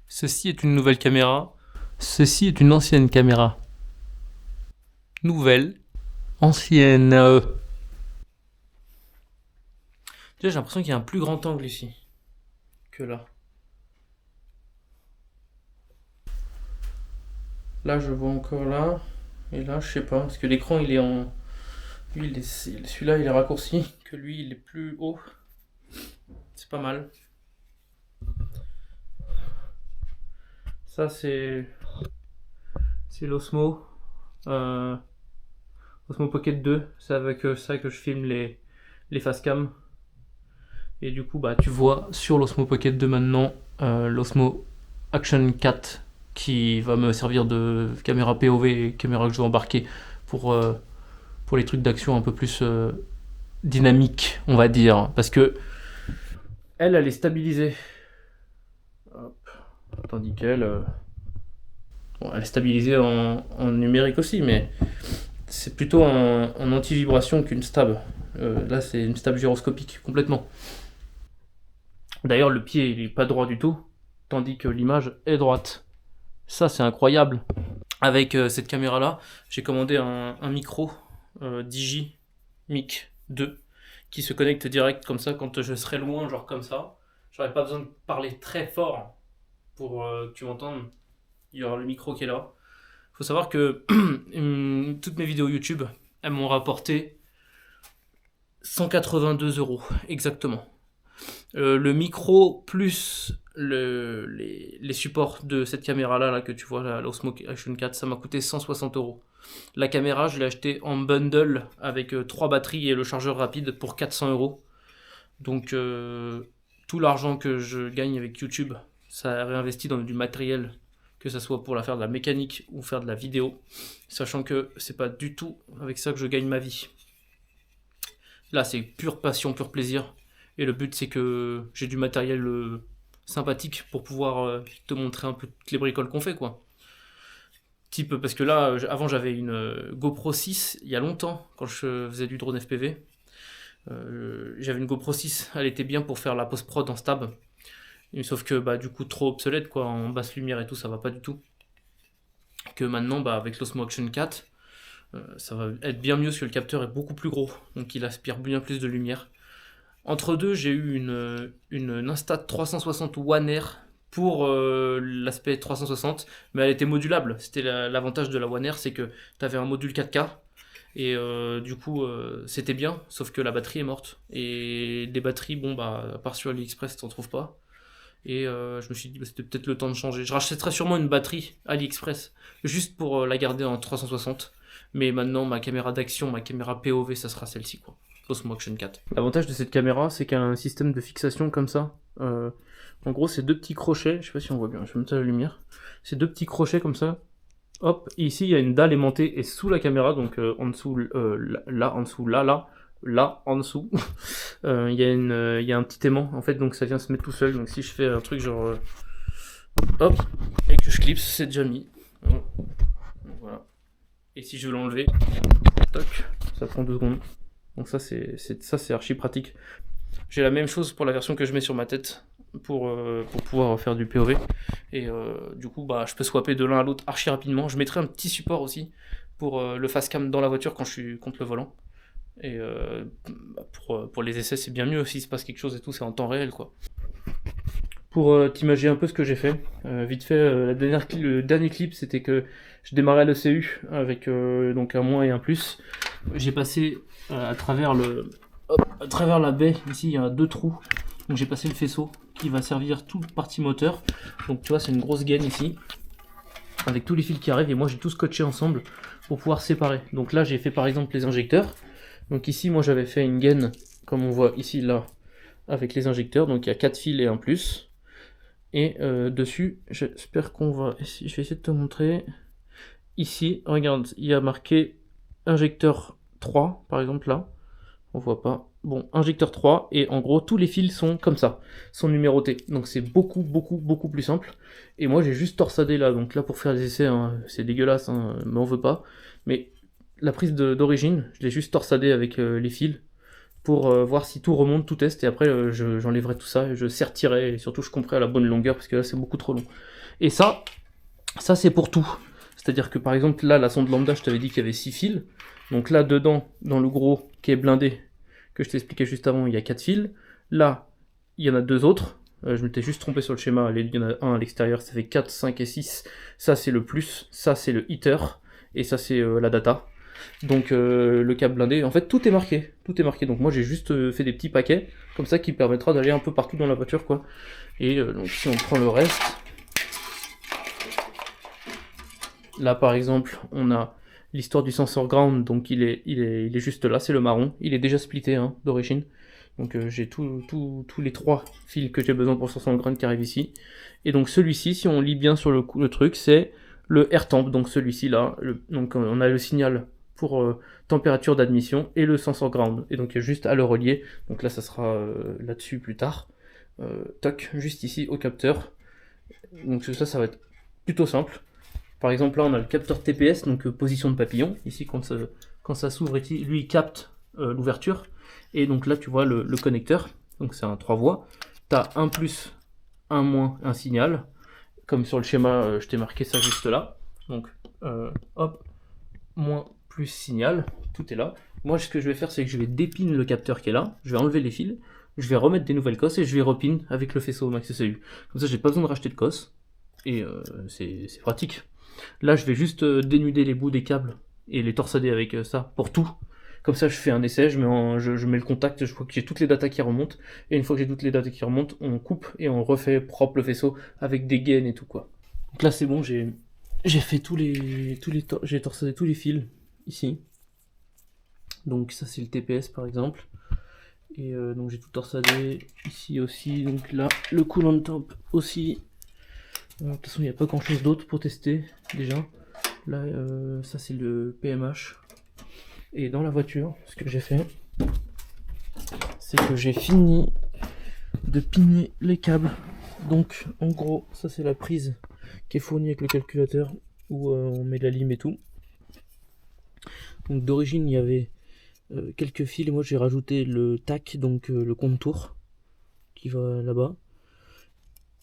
Ceci est une nouvelle caméra. Ceci est une ancienne caméra. Nouvelle. Ancienne. Déjà, j'ai l'impression qu'il y a un plus grand angle ici que là. Là, je vois encore là. Et là, je sais pas. Parce que l'écran, il est en... Lui, celui-là, il est raccourci. Que lui, il est plus haut. C'est pas mal. Ça, c'est l'Osmo. Osmo Pocket 2. C'est avec ça que je filme les facecam. Et du coup, bah, tu vois sur l'Osmo Pocket 2 maintenant l'Osmo Action 4 qui va me servir de caméra POV et caméra que je vais embarquer pour les trucs d'action un peu plus dynamiques, on va dire. Parce que elle est stabilisée. Hop. Tandis qu'elle... Bon, elle est stabilisée en numérique aussi, mais c'est plutôt en anti-vibration qu'une stab. Là, c'est une stab gyroscopique, complètement. D'ailleurs, le pied, il est pas droit du tout, tandis que l'image est droite. Ça, c'est incroyable. Avec cette caméra-là, j'ai commandé un micro Digi Mic 2 qui se connecte direct comme ça quand je serai loin, genre comme ça. J'aurais pas besoin de parler très fort pour que tu m'entendes. Il y aura le micro qui est là. Faut savoir que toutes mes vidéos YouTube, elles m'ont rapporté 182 € exactement. Le micro plus les supports de cette caméra là que tu vois, la Osmo Action 4, ça m'a coûté 160 €. La caméra, je l'ai acheté en bundle avec 3 batteries et le chargeur rapide pour 400 €. Donc tout l'argent que je gagne avec YouTube, ça réinvesti dans du matériel, que ça soit pour faire de la mécanique ou faire de la vidéo, sachant que c'est pas du tout avec ça que je gagne ma vie. Là, c'est pure passion, pur plaisir. Et le but, c'est que j'ai du matériel sympathique pour pouvoir te montrer un peu toutes les bricoles qu'on fait, quoi. Type, parce que là, avant, j'avais une GoPro 6, il y a longtemps, quand je faisais du drone FPV. J'avais une GoPro 6, elle était bien pour faire la post-prod en stab. Sauf que, bah, du coup, trop obsolète, quoi, en basse lumière et tout, ça va pas du tout. Que maintenant, bah, avec l'Osmo Action 4, ça va être bien mieux parce que le capteur est beaucoup plus gros, donc il aspire bien plus de lumière. Entre deux, j'ai eu une Insta 360 One Air pour l'aspect 360, mais elle était modulable. C'était l'avantage de la One Air, c'est que tu avais un module 4K, et du coup, c'était bien, sauf que la batterie est morte. Et des batteries, bon, bah, à part sur AliExpress, t'en trouves pas. Et je me suis dit, bah, c'était peut-être le temps de changer. Je rachèterais sûrement une batterie AliExpress, juste pour la garder en 360. Mais maintenant, ma caméra d'action, ma caméra POV, ça sera celle-ci, quoi. Osmo Action 4. L'avantage de cette caméra, c'est qu'elle a un système de fixation comme ça. En gros, c'est 2 petits crochets. Je sais pas si on voit bien, je vais mettre à la lumière. C'est 2 petits crochets comme ça. Hop, et ici, il y a une dalle aimantée et sous la caméra, donc en dessous, là, en dessous, là, en dessous, il y a un petit aimant, en fait, donc ça vient se mettre tout seul. Donc si je fais un truc genre, hop, et que je clipse, c'est déjà mis. Voilà. Et si je veux l'enlever, toc, ça prend 2 secondes. Donc ça c'est archi pratique. J'ai la même chose pour la version que je mets sur ma tête pour pouvoir faire du POV. Et du coup, bah, je peux swapper de l'un à l'autre archi rapidement. Je mettrai un petit support aussi pour le face cam dans la voiture quand je suis contre le volant. Et pour les essais, c'est bien mieux s'il se passe quelque chose et tout, c'est en temps réel, quoi. Pour t'imaginer un peu ce que j'ai fait, vite fait, le dernier clip, c'était que je démarrais le CU avec donc un moins et un plus. J'ai passé à travers la baie, ici il y a 2 trous, donc j'ai passé le faisceau qui va servir toute partie moteur. Donc tu vois, c'est une grosse gaine ici, avec tous les fils qui arrivent, et moi j'ai tout scotché ensemble pour pouvoir séparer. Donc là j'ai fait par exemple les injecteurs. Donc ici moi j'avais fait une gaine, comme on voit ici là, avec les injecteurs, donc il y a 4 fils et un plus. Et dessus, j'espère qu'on va... Je vais essayer de te montrer. Ici, regarde, il y a marqué injecteur 3, par exemple là. On voit pas. Bon, injecteur 3, et en gros, tous les fils sont comme ça, sont numérotés. Donc c'est beaucoup, beaucoup, beaucoup plus simple. Et moi, j'ai juste torsadé là. Donc là, pour faire des essais, hein, c'est dégueulasse, hein, mais on veut pas. Mais la prise d'origine, je l'ai juste torsadé avec les fils pour voir si tout remonte, tout test, et après j'enlèverai tout ça, et je sertirai, et surtout je couperai à la bonne longueur, parce que là c'est beaucoup trop long. Et ça c'est pour tout. C'est-à-dire que par exemple là, la sonde lambda, je t'avais dit qu'il y avait 6 fils, donc là dedans, dans le gros qui est blindé, que je t'expliquais juste avant, il y a 4 fils, là il y en a 2 autres, je m'étais juste trompé sur le schéma, il y en a un à l'extérieur, ça fait 4, 5 et 6, ça c'est le plus, ça c'est le heater, et ça c'est la data. Donc le câble blindé, en fait tout est marqué, donc moi j'ai juste fait des petits paquets, comme ça qui permettra d'aller un peu partout dans la voiture, quoi. Et donc si on prend le reste, là par exemple on a l'histoire du sensor ground, donc il est juste là, c'est le marron, il est déjà splitté hein, d'origine, donc j'ai tous les 3 fils que j'ai besoin pour le sensor ground qui arrivent ici, et donc celui-ci, si on lit bien sur le truc, c'est le air temp, donc celui-ci là, donc on a le signal pour température d'admission et le sensor ground, et donc il y a juste à le relier, donc là ça sera là-dessus plus tard, toc, juste ici au capteur, donc ça va être plutôt simple. Par exemple, là, on a le capteur TPS, donc position de papillon. Ici, quand ça s'ouvre, lui, il capte l'ouverture. Et donc là, tu vois le connecteur. Donc c'est un 3 voies. Tu as un plus, un moins, un signal. Comme sur le schéma, je t'ai marqué ça juste là. Donc, hop, moins, plus, signal. Tout est là. Moi, ce que je vais faire, c'est que je vais dépine le capteur qui est là. Je vais enlever les fils. Je vais remettre des nouvelles cosses et je vais repine avec le faisceau MaxSAU. Comme ça, j'ai pas besoin de racheter de cosses. Et c'est pratique. Là, je vais juste dénuder les bouts des câbles et les torsader avec ça pour tout. Comme ça, je fais un essai, je mets le contact, je vois que j'ai toutes les datas qui remontent. Et une fois que j'ai toutes les datas qui remontent, on coupe et on refait propre le faisceau avec des gaines et tout quoi. Donc là, c'est bon, j'ai fait j'ai torsadé tous les fils ici. Donc ça, c'est le TPS par exemple. Et donc j'ai tout torsadé ici aussi. Donc là, le coolant top aussi. De toute façon, il n'y a pas grand chose d'autre pour tester déjà. Là, ça c'est le PMH. Et dans la voiture, ce que j'ai fait, c'est que j'ai fini de pigner les câbles. Donc, en gros, ça c'est la prise qui est fournie avec le calculateur où on met la lime et tout. Donc d'origine, il y avait quelques fils et moi j'ai rajouté le tac, donc le contour qui va là-bas.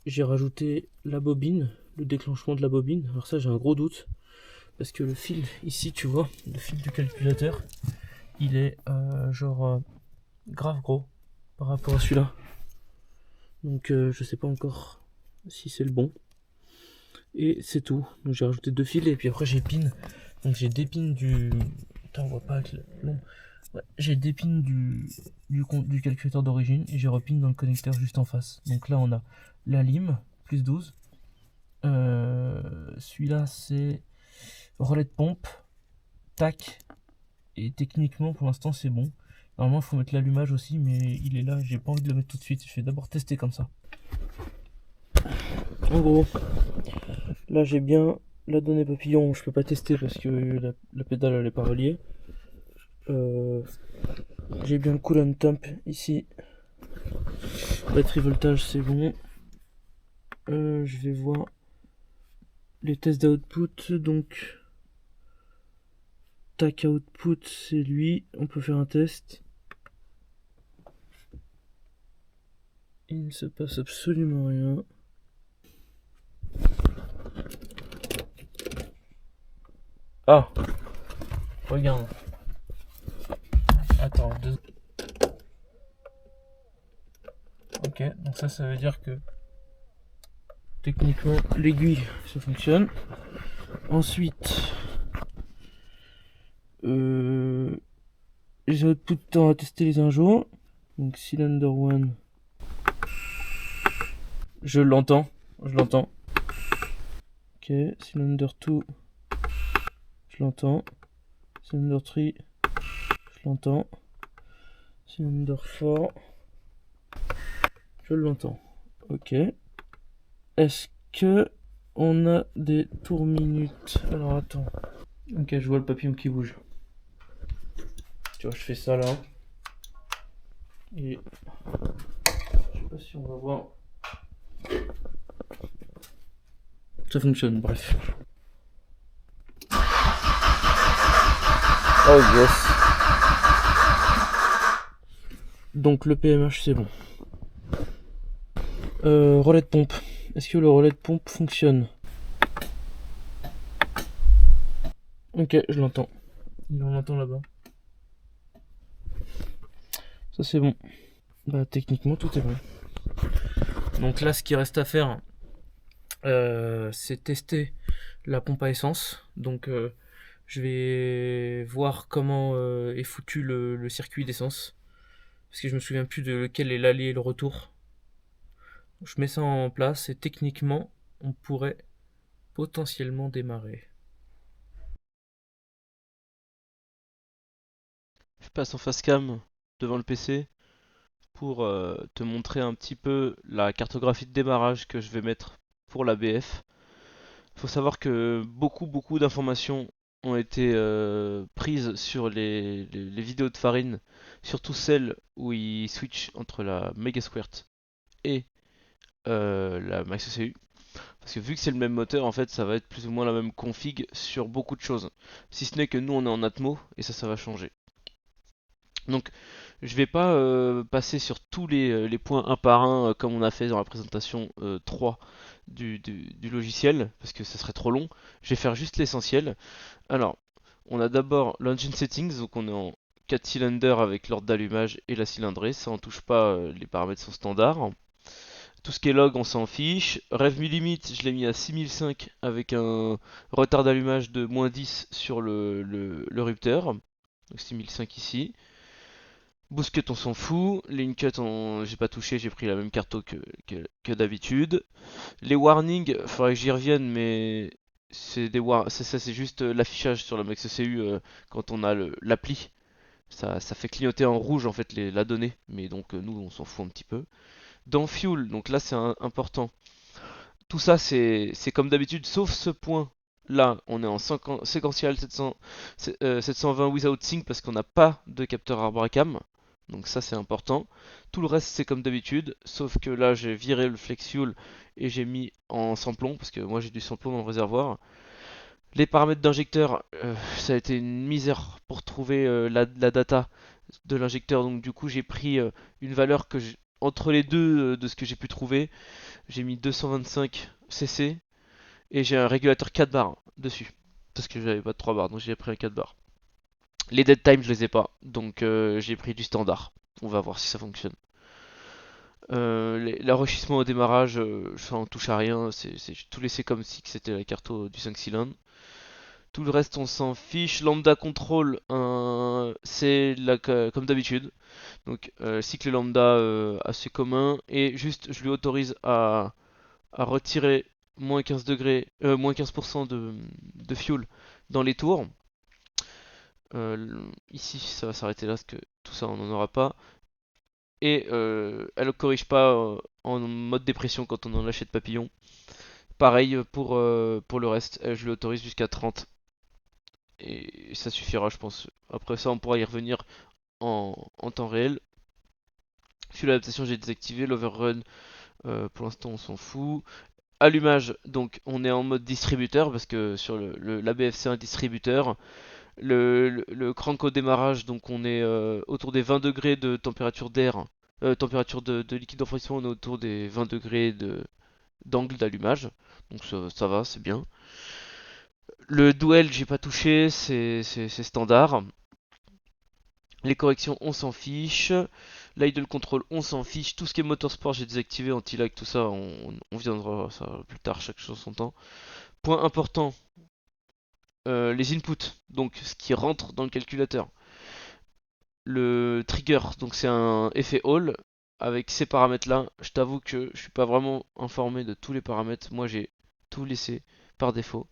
J'ai rajouté la bobine, le déclenchement de la bobine. Alors ça, j'ai un gros doute parce que le fil ici, tu vois, le fil du calculateur, il est genre grave gros par rapport à celui-là. Donc je sais pas encore si c'est le bon. Et c'est tout. Donc j'ai rajouté 2 fils et puis après j'ai pin. Donc j'ai des pins du. Putain, on voit pas avec le. Non. Ouais, j'ai des pins du calculateur d'origine et j'ai repin dans le connecteur juste en face. Donc là on a la lime, plus 12. Celui-là c'est relais de pompe, tac. Et techniquement pour l'instant c'est bon. Normalement il faut mettre l'allumage aussi, mais il est là, j'ai pas envie de le mettre tout de suite. Je vais d'abord tester comme ça. En gros, là j'ai bien la donnée papillon, je peux pas tester parce que la pédale elle est pas reliée. J'ai bien le coolant temp ici. Batterie voltage c'est bon. Je vais voir les tests d'output. Donc tac output c'est lui. On peut faire un test. Il ne se passe absolument rien. Ah, regarde. Attends, ok, donc ça veut dire que techniquement l'aiguille ça fonctionne. Ensuite, j'ai output de temps à tester les injos. Donc cylinder 1, je l'entends. Ok, cylinder 2, je l'entends. Cylinder 3, je l'entends. Cylinder 4, je l'entends. Ok. Est-ce que on a des tours minutes? Alors attends. Ok, je vois le papillon qui bouge. Tu vois, je fais ça là. Et je sais pas si on va voir. Ça fonctionne, bref. Oh yes. Donc le PMH c'est bon. Relais de pompe. Est-ce que le relais de pompe fonctionne? Ok, je l'entends. On l'entend là-bas. Ça c'est bon. Bah techniquement tout est bon. Donc là ce qui reste à faire, c'est tester la pompe à essence. Donc je vais voir comment est foutu le circuit d'essence. Parce que je me souviens plus de lequel est l'aller et le retour. Je mets ça en place et techniquement on pourrait potentiellement démarrer. Je passe en face cam devant le PC pour te montrer un petit peu la cartographie de démarrage que je vais mettre pour la BF. Il faut savoir que beaucoup d'informations ont été prises sur les vidéos de Farine, surtout celles où il switch entre la Mega Squirt et la Max ECU. Il Parce que vu que c'est le même moteur, en fait, ça va être plus ou moins la même config sur beaucoup de choses. Si ce n'est que nous, on est en Atmo, et ça va changer. Donc, je vais pas passer sur tous les points un par un comme on a fait dans la présentation 3 du logiciel, parce que ça serait trop long. Je vais faire juste l'essentiel. Alors, on a d'abord l'engine settings, donc on est en 4 cylindres avec l'ordre d'allumage et la cylindrée. Ça, on touche pas, les paramètres sont standards. Tout ce qui est log, on s'en fiche. Rev limit, je l'ai mis à 6005 avec un retard d'allumage de -10 sur le rupteur. Donc 6005 ici. Boost cut, on s'en fout. Link cut, j'ai pas touché, j'ai pris la même carte que d'habitude. Les warnings, faudrait que j'y revienne, mais c'est juste l'affichage sur le Max ECU quand on a l'appli. Ça fait clignoter en rouge en fait la donnée, mais donc nous on s'en fout un petit peu. Dans Fuel, donc là c'est important. Tout ça c'est comme d'habitude, sauf ce point. Là, on est en séquentiel 720 without sync parce qu'on n'a pas de capteur Arbracam. Donc ça c'est important. Tout le reste c'est comme d'habitude, sauf que là j'ai viré le flex fuel et j'ai mis en samplon parce que moi j'ai du samplon dans le réservoir. Les paramètres d'injecteur, ça a été une misère pour trouver la data de l'injecteur. Donc du coup j'ai pris une valeur entre les deux de ce que j'ai pu trouver. J'ai mis 225 cc et j'ai un régulateur 4 bars dessus. Parce que j'avais pas de 3 bars, donc j'ai pris un 4 bars. Les dead time je les ai pas, donc j'ai pris du standard. On va voir si ça fonctionne. L'enrichissement au démarrage, ça en touche à rien, j'ai tout laissé comme si c'était la carte du 5 cylindres. Tout le reste, on s'en fiche. Lambda control, c'est comme d'habitude. Donc, cycle lambda assez commun. Et juste, je lui autorise à retirer moins 15 degrés, moins 15% de fuel dans les tours. Ici, ça va s'arrêter là parce que tout ça, on n'en aura pas. Et elle ne corrige pas en mode dépression quand on en achète papillon. Pareil pour le reste, je l'autorise jusqu'à 30. Et ça suffira, je pense. Après ça, on pourra y revenir en temps réel. Fuel adaptation, j'ai désactivé. L'overrun, pour l'instant, on s'en fout. Allumage, donc on est en mode distributeur parce que sur l'ABF c'est un distributeur. Le crank au démarrage, donc on est autour des 20 degrés de température d'air. Température de liquide de refroidissement, on est autour des 20 degrés d'angle d'allumage. Donc ça va, c'est bien. Le duel, j'ai pas touché, c'est standard. Les corrections, on s'en fiche. L'idle control, on s'en fiche. Tout ce qui est motorsport, j'ai désactivé. Anti-lag, tout ça, on viendra ça plus tard, chaque chose son temps. Point important, les inputs, donc ce qui rentre dans le calculateur. Le trigger, donc c'est un effet Hall. Avec ces paramètres-là, je t'avoue que je suis pas vraiment informé de tous les paramètres. Moi, j'ai tout laissé par défaut.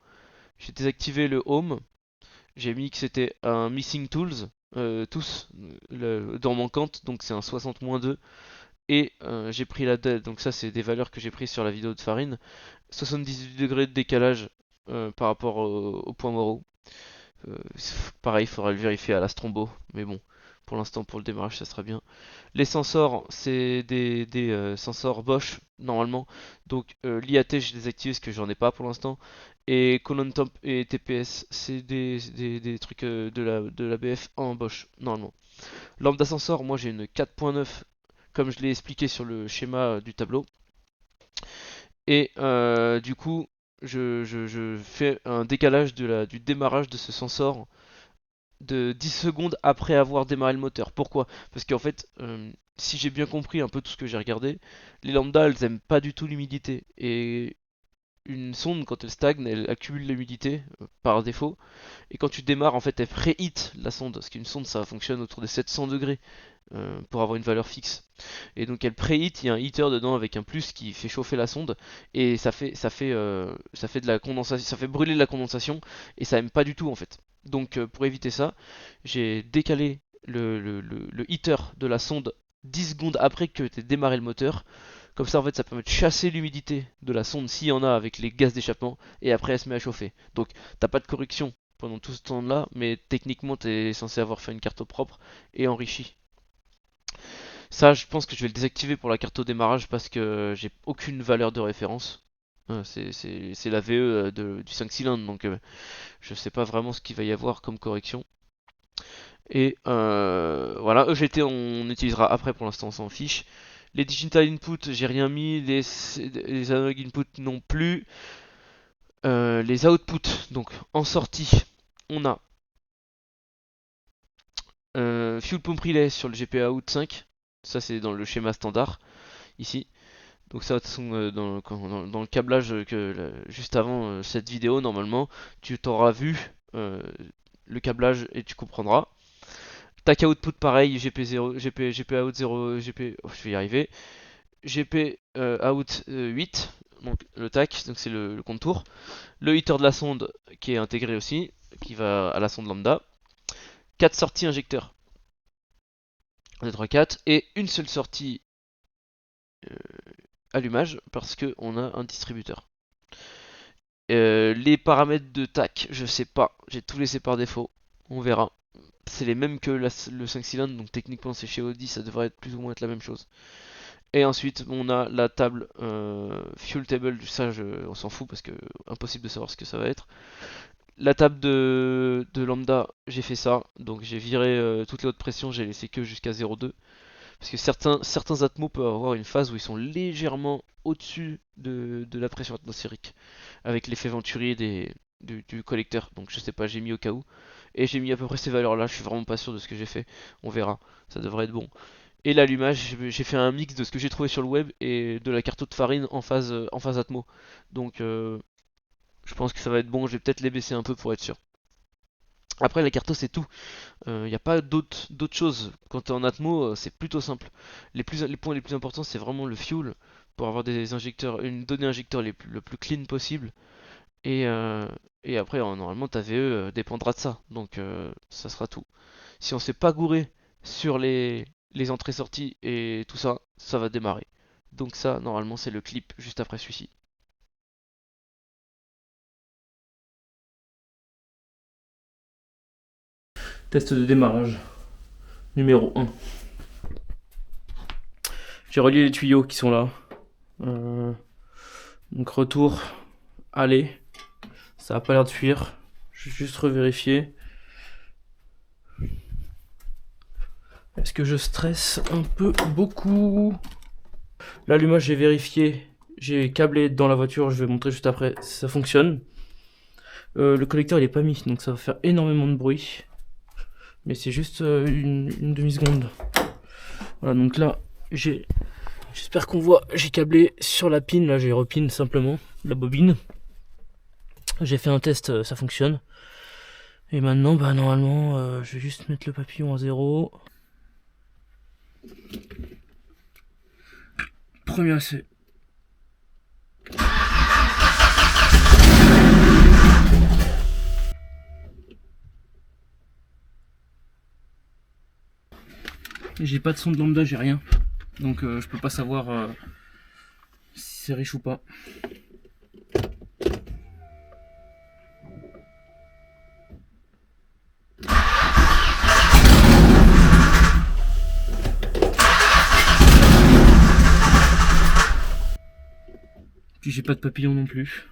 J'ai désactivé le home. J'ai mis que c'était un missing tools, tous dans mon compte, donc c'est un 60-2. Et j'ai pris la date, donc ça c'est des valeurs que j'ai prises sur la vidéo de Farine. 78 degrés de décalage par rapport au point Moreau. Pareil, il faudra le vérifier à l'Astrombo, mais bon, pour l'instant pour le démarrage ça sera bien. Les sensors, c'est des sensors Bosch normalement, donc l'IAT j'ai désactivé parce que j'en ai pas pour l'instant. Et Colon Temp et TPS, c'est des trucs de la BF en Bosch normalement. Lambda sensor, moi j'ai une 4.9 comme je l'ai expliqué sur le schéma du tableau. Et du coup, je fais un décalage du démarrage de ce sensor de 10 secondes après avoir démarré le moteur. Pourquoi? Parce qu'en fait, si j'ai bien compris un peu tout ce que j'ai regardé, les lambda elles aiment pas du tout l'humidité. Et une sonde, quand elle stagne, elle accumule l'humidité par défaut. Et quand tu démarres, en fait, elle préheat la sonde. Parce qu'une sonde, ça fonctionne autour des 700 degrés pour avoir une valeur fixe. Et donc elle préheat, il y a un heater dedans avec un plus qui fait chauffer la sonde. Et ça fait de la condensation, ça fait brûler de la condensation. Et ça aime pas du tout en fait. Donc pour éviter ça, j'ai décalé le heater de la sonde 10 secondes après que tu aies démarré le moteur. Comme ça, en fait, ça permet de chasser l'humidité de la sonde s'il y en a avec les gaz d'échappement, et après elle se met à chauffer. Donc, t'as pas de correction pendant tout ce temps-là, mais techniquement, t'es censé avoir fait une carte propre et enrichie. Ça, je pense que je vais le désactiver pour la carte au démarrage parce que j'ai aucune valeur de référence. C'est la VE du 5 cylindres, donc je sais pas vraiment ce qu'il va y avoir comme correction. Et voilà, EGT on utilisera après, pour l'instant on s'en fiche. Les digital input, j'ai rien mis, les analog input non plus. Les outputs, donc en sortie, on a fuel pump relay sur le GPA out 5. Ça c'est dans le schéma standard ici. Donc ça, de toute façon, dans le câblage juste avant cette vidéo, normalement, tu t'auras vu le câblage et tu comprendras. Tac output pareil, GP0, GP out 0, GP, oh, je vais y arriver. GP out 8, donc le tac, donc c'est le contour. Le heater de la sonde qui est intégré aussi, qui va à la sonde lambda. 4 sorties injecteurs. 1, 2, 3, 4. Et une seule sortie allumage parce qu'on a un distributeur. Les paramètres de tac, je sais pas, j'ai tout laissé par défaut, on verra. C'est les mêmes que le 5 cylindres, donc techniquement c'est chez Audi, ça devrait être plus ou moins être la même chose. Et ensuite on a la table fuel table, ça on s'en fout parce que impossible de savoir ce que ça va être. La table de lambda, j'ai fait ça, donc j'ai viré toutes les hautes pressions, j'ai laissé que jusqu'à 0,2. Parce que certains atmos peuvent avoir une phase où ils sont légèrement au-dessus de la pression atmosphérique, avec l'effet Venturi du collecteur. Donc je sais pas, j'ai mis au cas où. Et j'ai mis à peu près ces valeurs là, je suis vraiment pas sûr de ce que j'ai fait. On verra, ça devrait être bon. Et l'allumage, j'ai fait un mix de ce que j'ai trouvé sur le web et de la carte de farine en phase atmo. Donc je pense que ça va être bon, je vais peut-être les baisser un peu pour être sûr. Après la carto c'est tout, il n'y a pas d'autres choses. Quand tu es en atmo, c'est plutôt simple. Les points les plus importants c'est vraiment le fuel pour avoir des injecteurs, une donnée injecteur le plus clean possible. Et, après normalement ta VE dépendra de ça, donc ça sera tout. Si on s'est pas gouré sur les entrées-sorties et tout ça, ça va démarrer. Donc ça normalement c'est le clip juste après celui-ci. Test de démarrage. Numéro 1. J'ai relié les tuyaux qui sont là. Donc retour, aller. Ça a pas l'air de fuir. Je vais juste revérifier. Est-ce que je stresse un peu beaucoup? L'allumage, j'ai vérifié. J'ai câblé dans la voiture, je vais montrer juste après. Ça fonctionne. Le collecteur il est pas mis, donc ça va faire énormément de bruit. Mais c'est juste une demi-seconde. Voilà, donc là, j'espère qu'on voit, j'ai câblé sur la pin, là j'ai repin simplement la bobine. J'ai fait un test, ça fonctionne. Et maintenant, bah normalement, je vais juste mettre le papillon à 0. Premier essai. J'ai pas de son de lambda, j'ai rien. Donc je peux pas savoir si c'est riche ou pas. Puis j'ai pas de papillon non plus.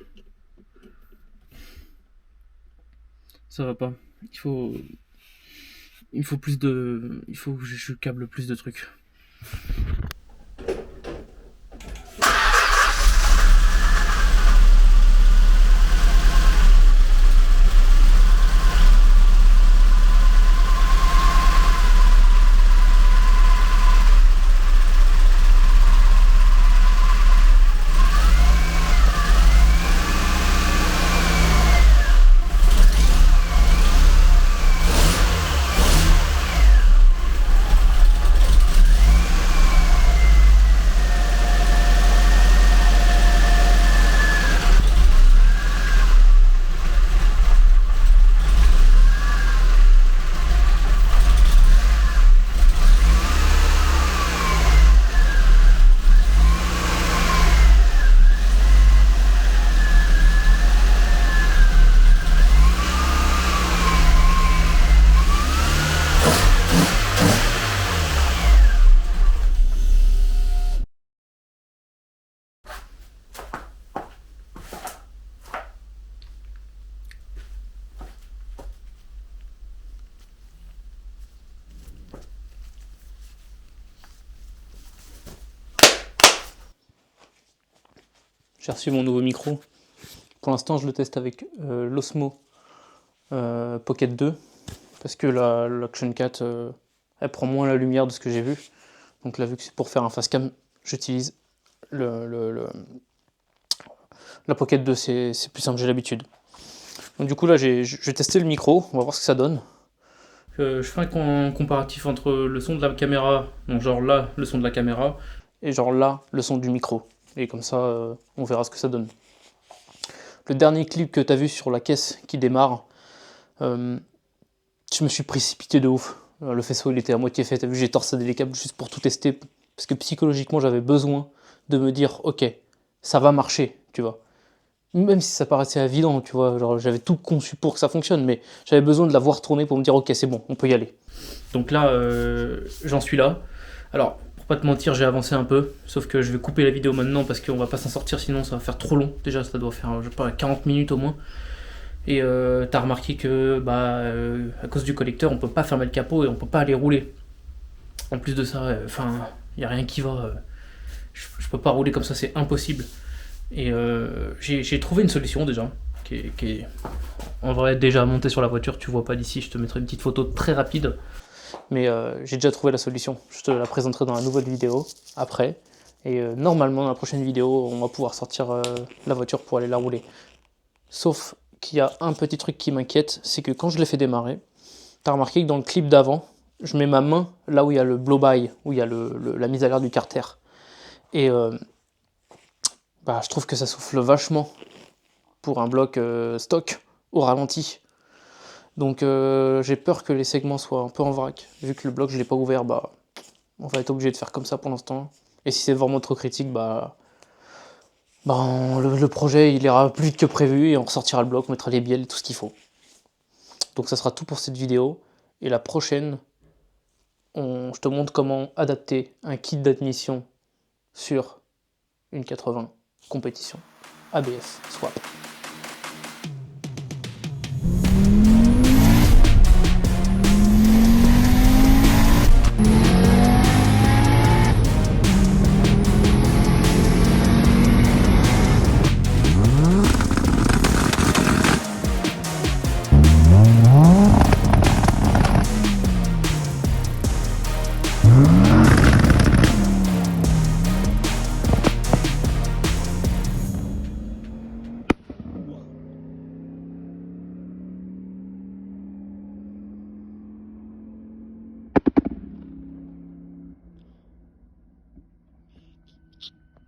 Ça va pas. Il faut plus de. Il faut que je câble plus de trucs. J'ai reçu mon nouveau micro. Pour l'instant, je le teste avec l'Osmo Pocket 2 parce que l'Action 4 elle prend moins la lumière de ce que j'ai vu. Donc là, vu que c'est pour faire un face cam, j'utilise la Pocket 2, c'est plus simple, j'ai l'habitude. Donc du coup là, je vais tester le micro, on va voir ce que ça donne. Je fais un comparatif entre le son de la caméra, donc genre là, le son de la caméra, et genre là, le son du micro. Et comme ça, on verra ce que ça donne. Le dernier clip que tu as vu sur la caisse qui démarre, je me suis précipité de ouf. Le faisceau, il était à moitié fait. T'as vu, j'ai torsadé les câbles juste pour tout tester. Parce que psychologiquement, j'avais besoin de me dire, ok, ça va marcher, tu vois. Même si ça paraissait évident, tu vois. Genre, j'avais tout conçu pour que ça fonctionne, mais j'avais besoin de la voir tourner pour me dire, ok, c'est bon, on peut y aller. Donc là, j'en suis là. Alors, pour pas te mentir, j'ai avancé un peu. Sauf que je vais couper la vidéo maintenant parce qu'on va pas s'en sortir, sinon ça va faire trop long. Déjà, ça doit faire, je sais pas, 40 minutes au moins. Et t'as remarqué que à cause du collecteur, on peut pas fermer le capot et on peut pas aller rouler. En plus de ça, y a rien qui va. Je peux pas rouler comme ça, c'est impossible. Et j'ai trouvé une solution déjà, qui est en vrai déjà montée sur la voiture. Tu vois pas d'ici, je te mettrai une petite photo très rapide. Mais j'ai déjà trouvé la solution. Je te la présenterai dans la nouvelle vidéo après. Et normalement, dans la prochaine vidéo, on va pouvoir sortir la voiture pour aller la rouler. Sauf qu'il y a un petit truc qui m'inquiète, c'est que quand je l'ai fait démarrer, t'as remarqué que dans le clip d'avant, je mets ma main là où il y a le blow-by, où il y a la mise à l'air du carter. Et je trouve que ça souffle vachement pour un bloc stock au ralenti. Donc j'ai peur que les segments soient un peu en vrac. Vu que le bloc je l'ai pas ouvert, on va être obligé de faire comme ça pour l'instant. Et si c'est vraiment trop critique, le projet il ira plus vite que prévu et on ressortira le bloc, on mettra les bielles et tout ce qu'il faut. Donc ça sera tout pour cette vidéo. Et la prochaine, je te montre comment adapter un kit d'admission sur une 80 compétition ABF Swap.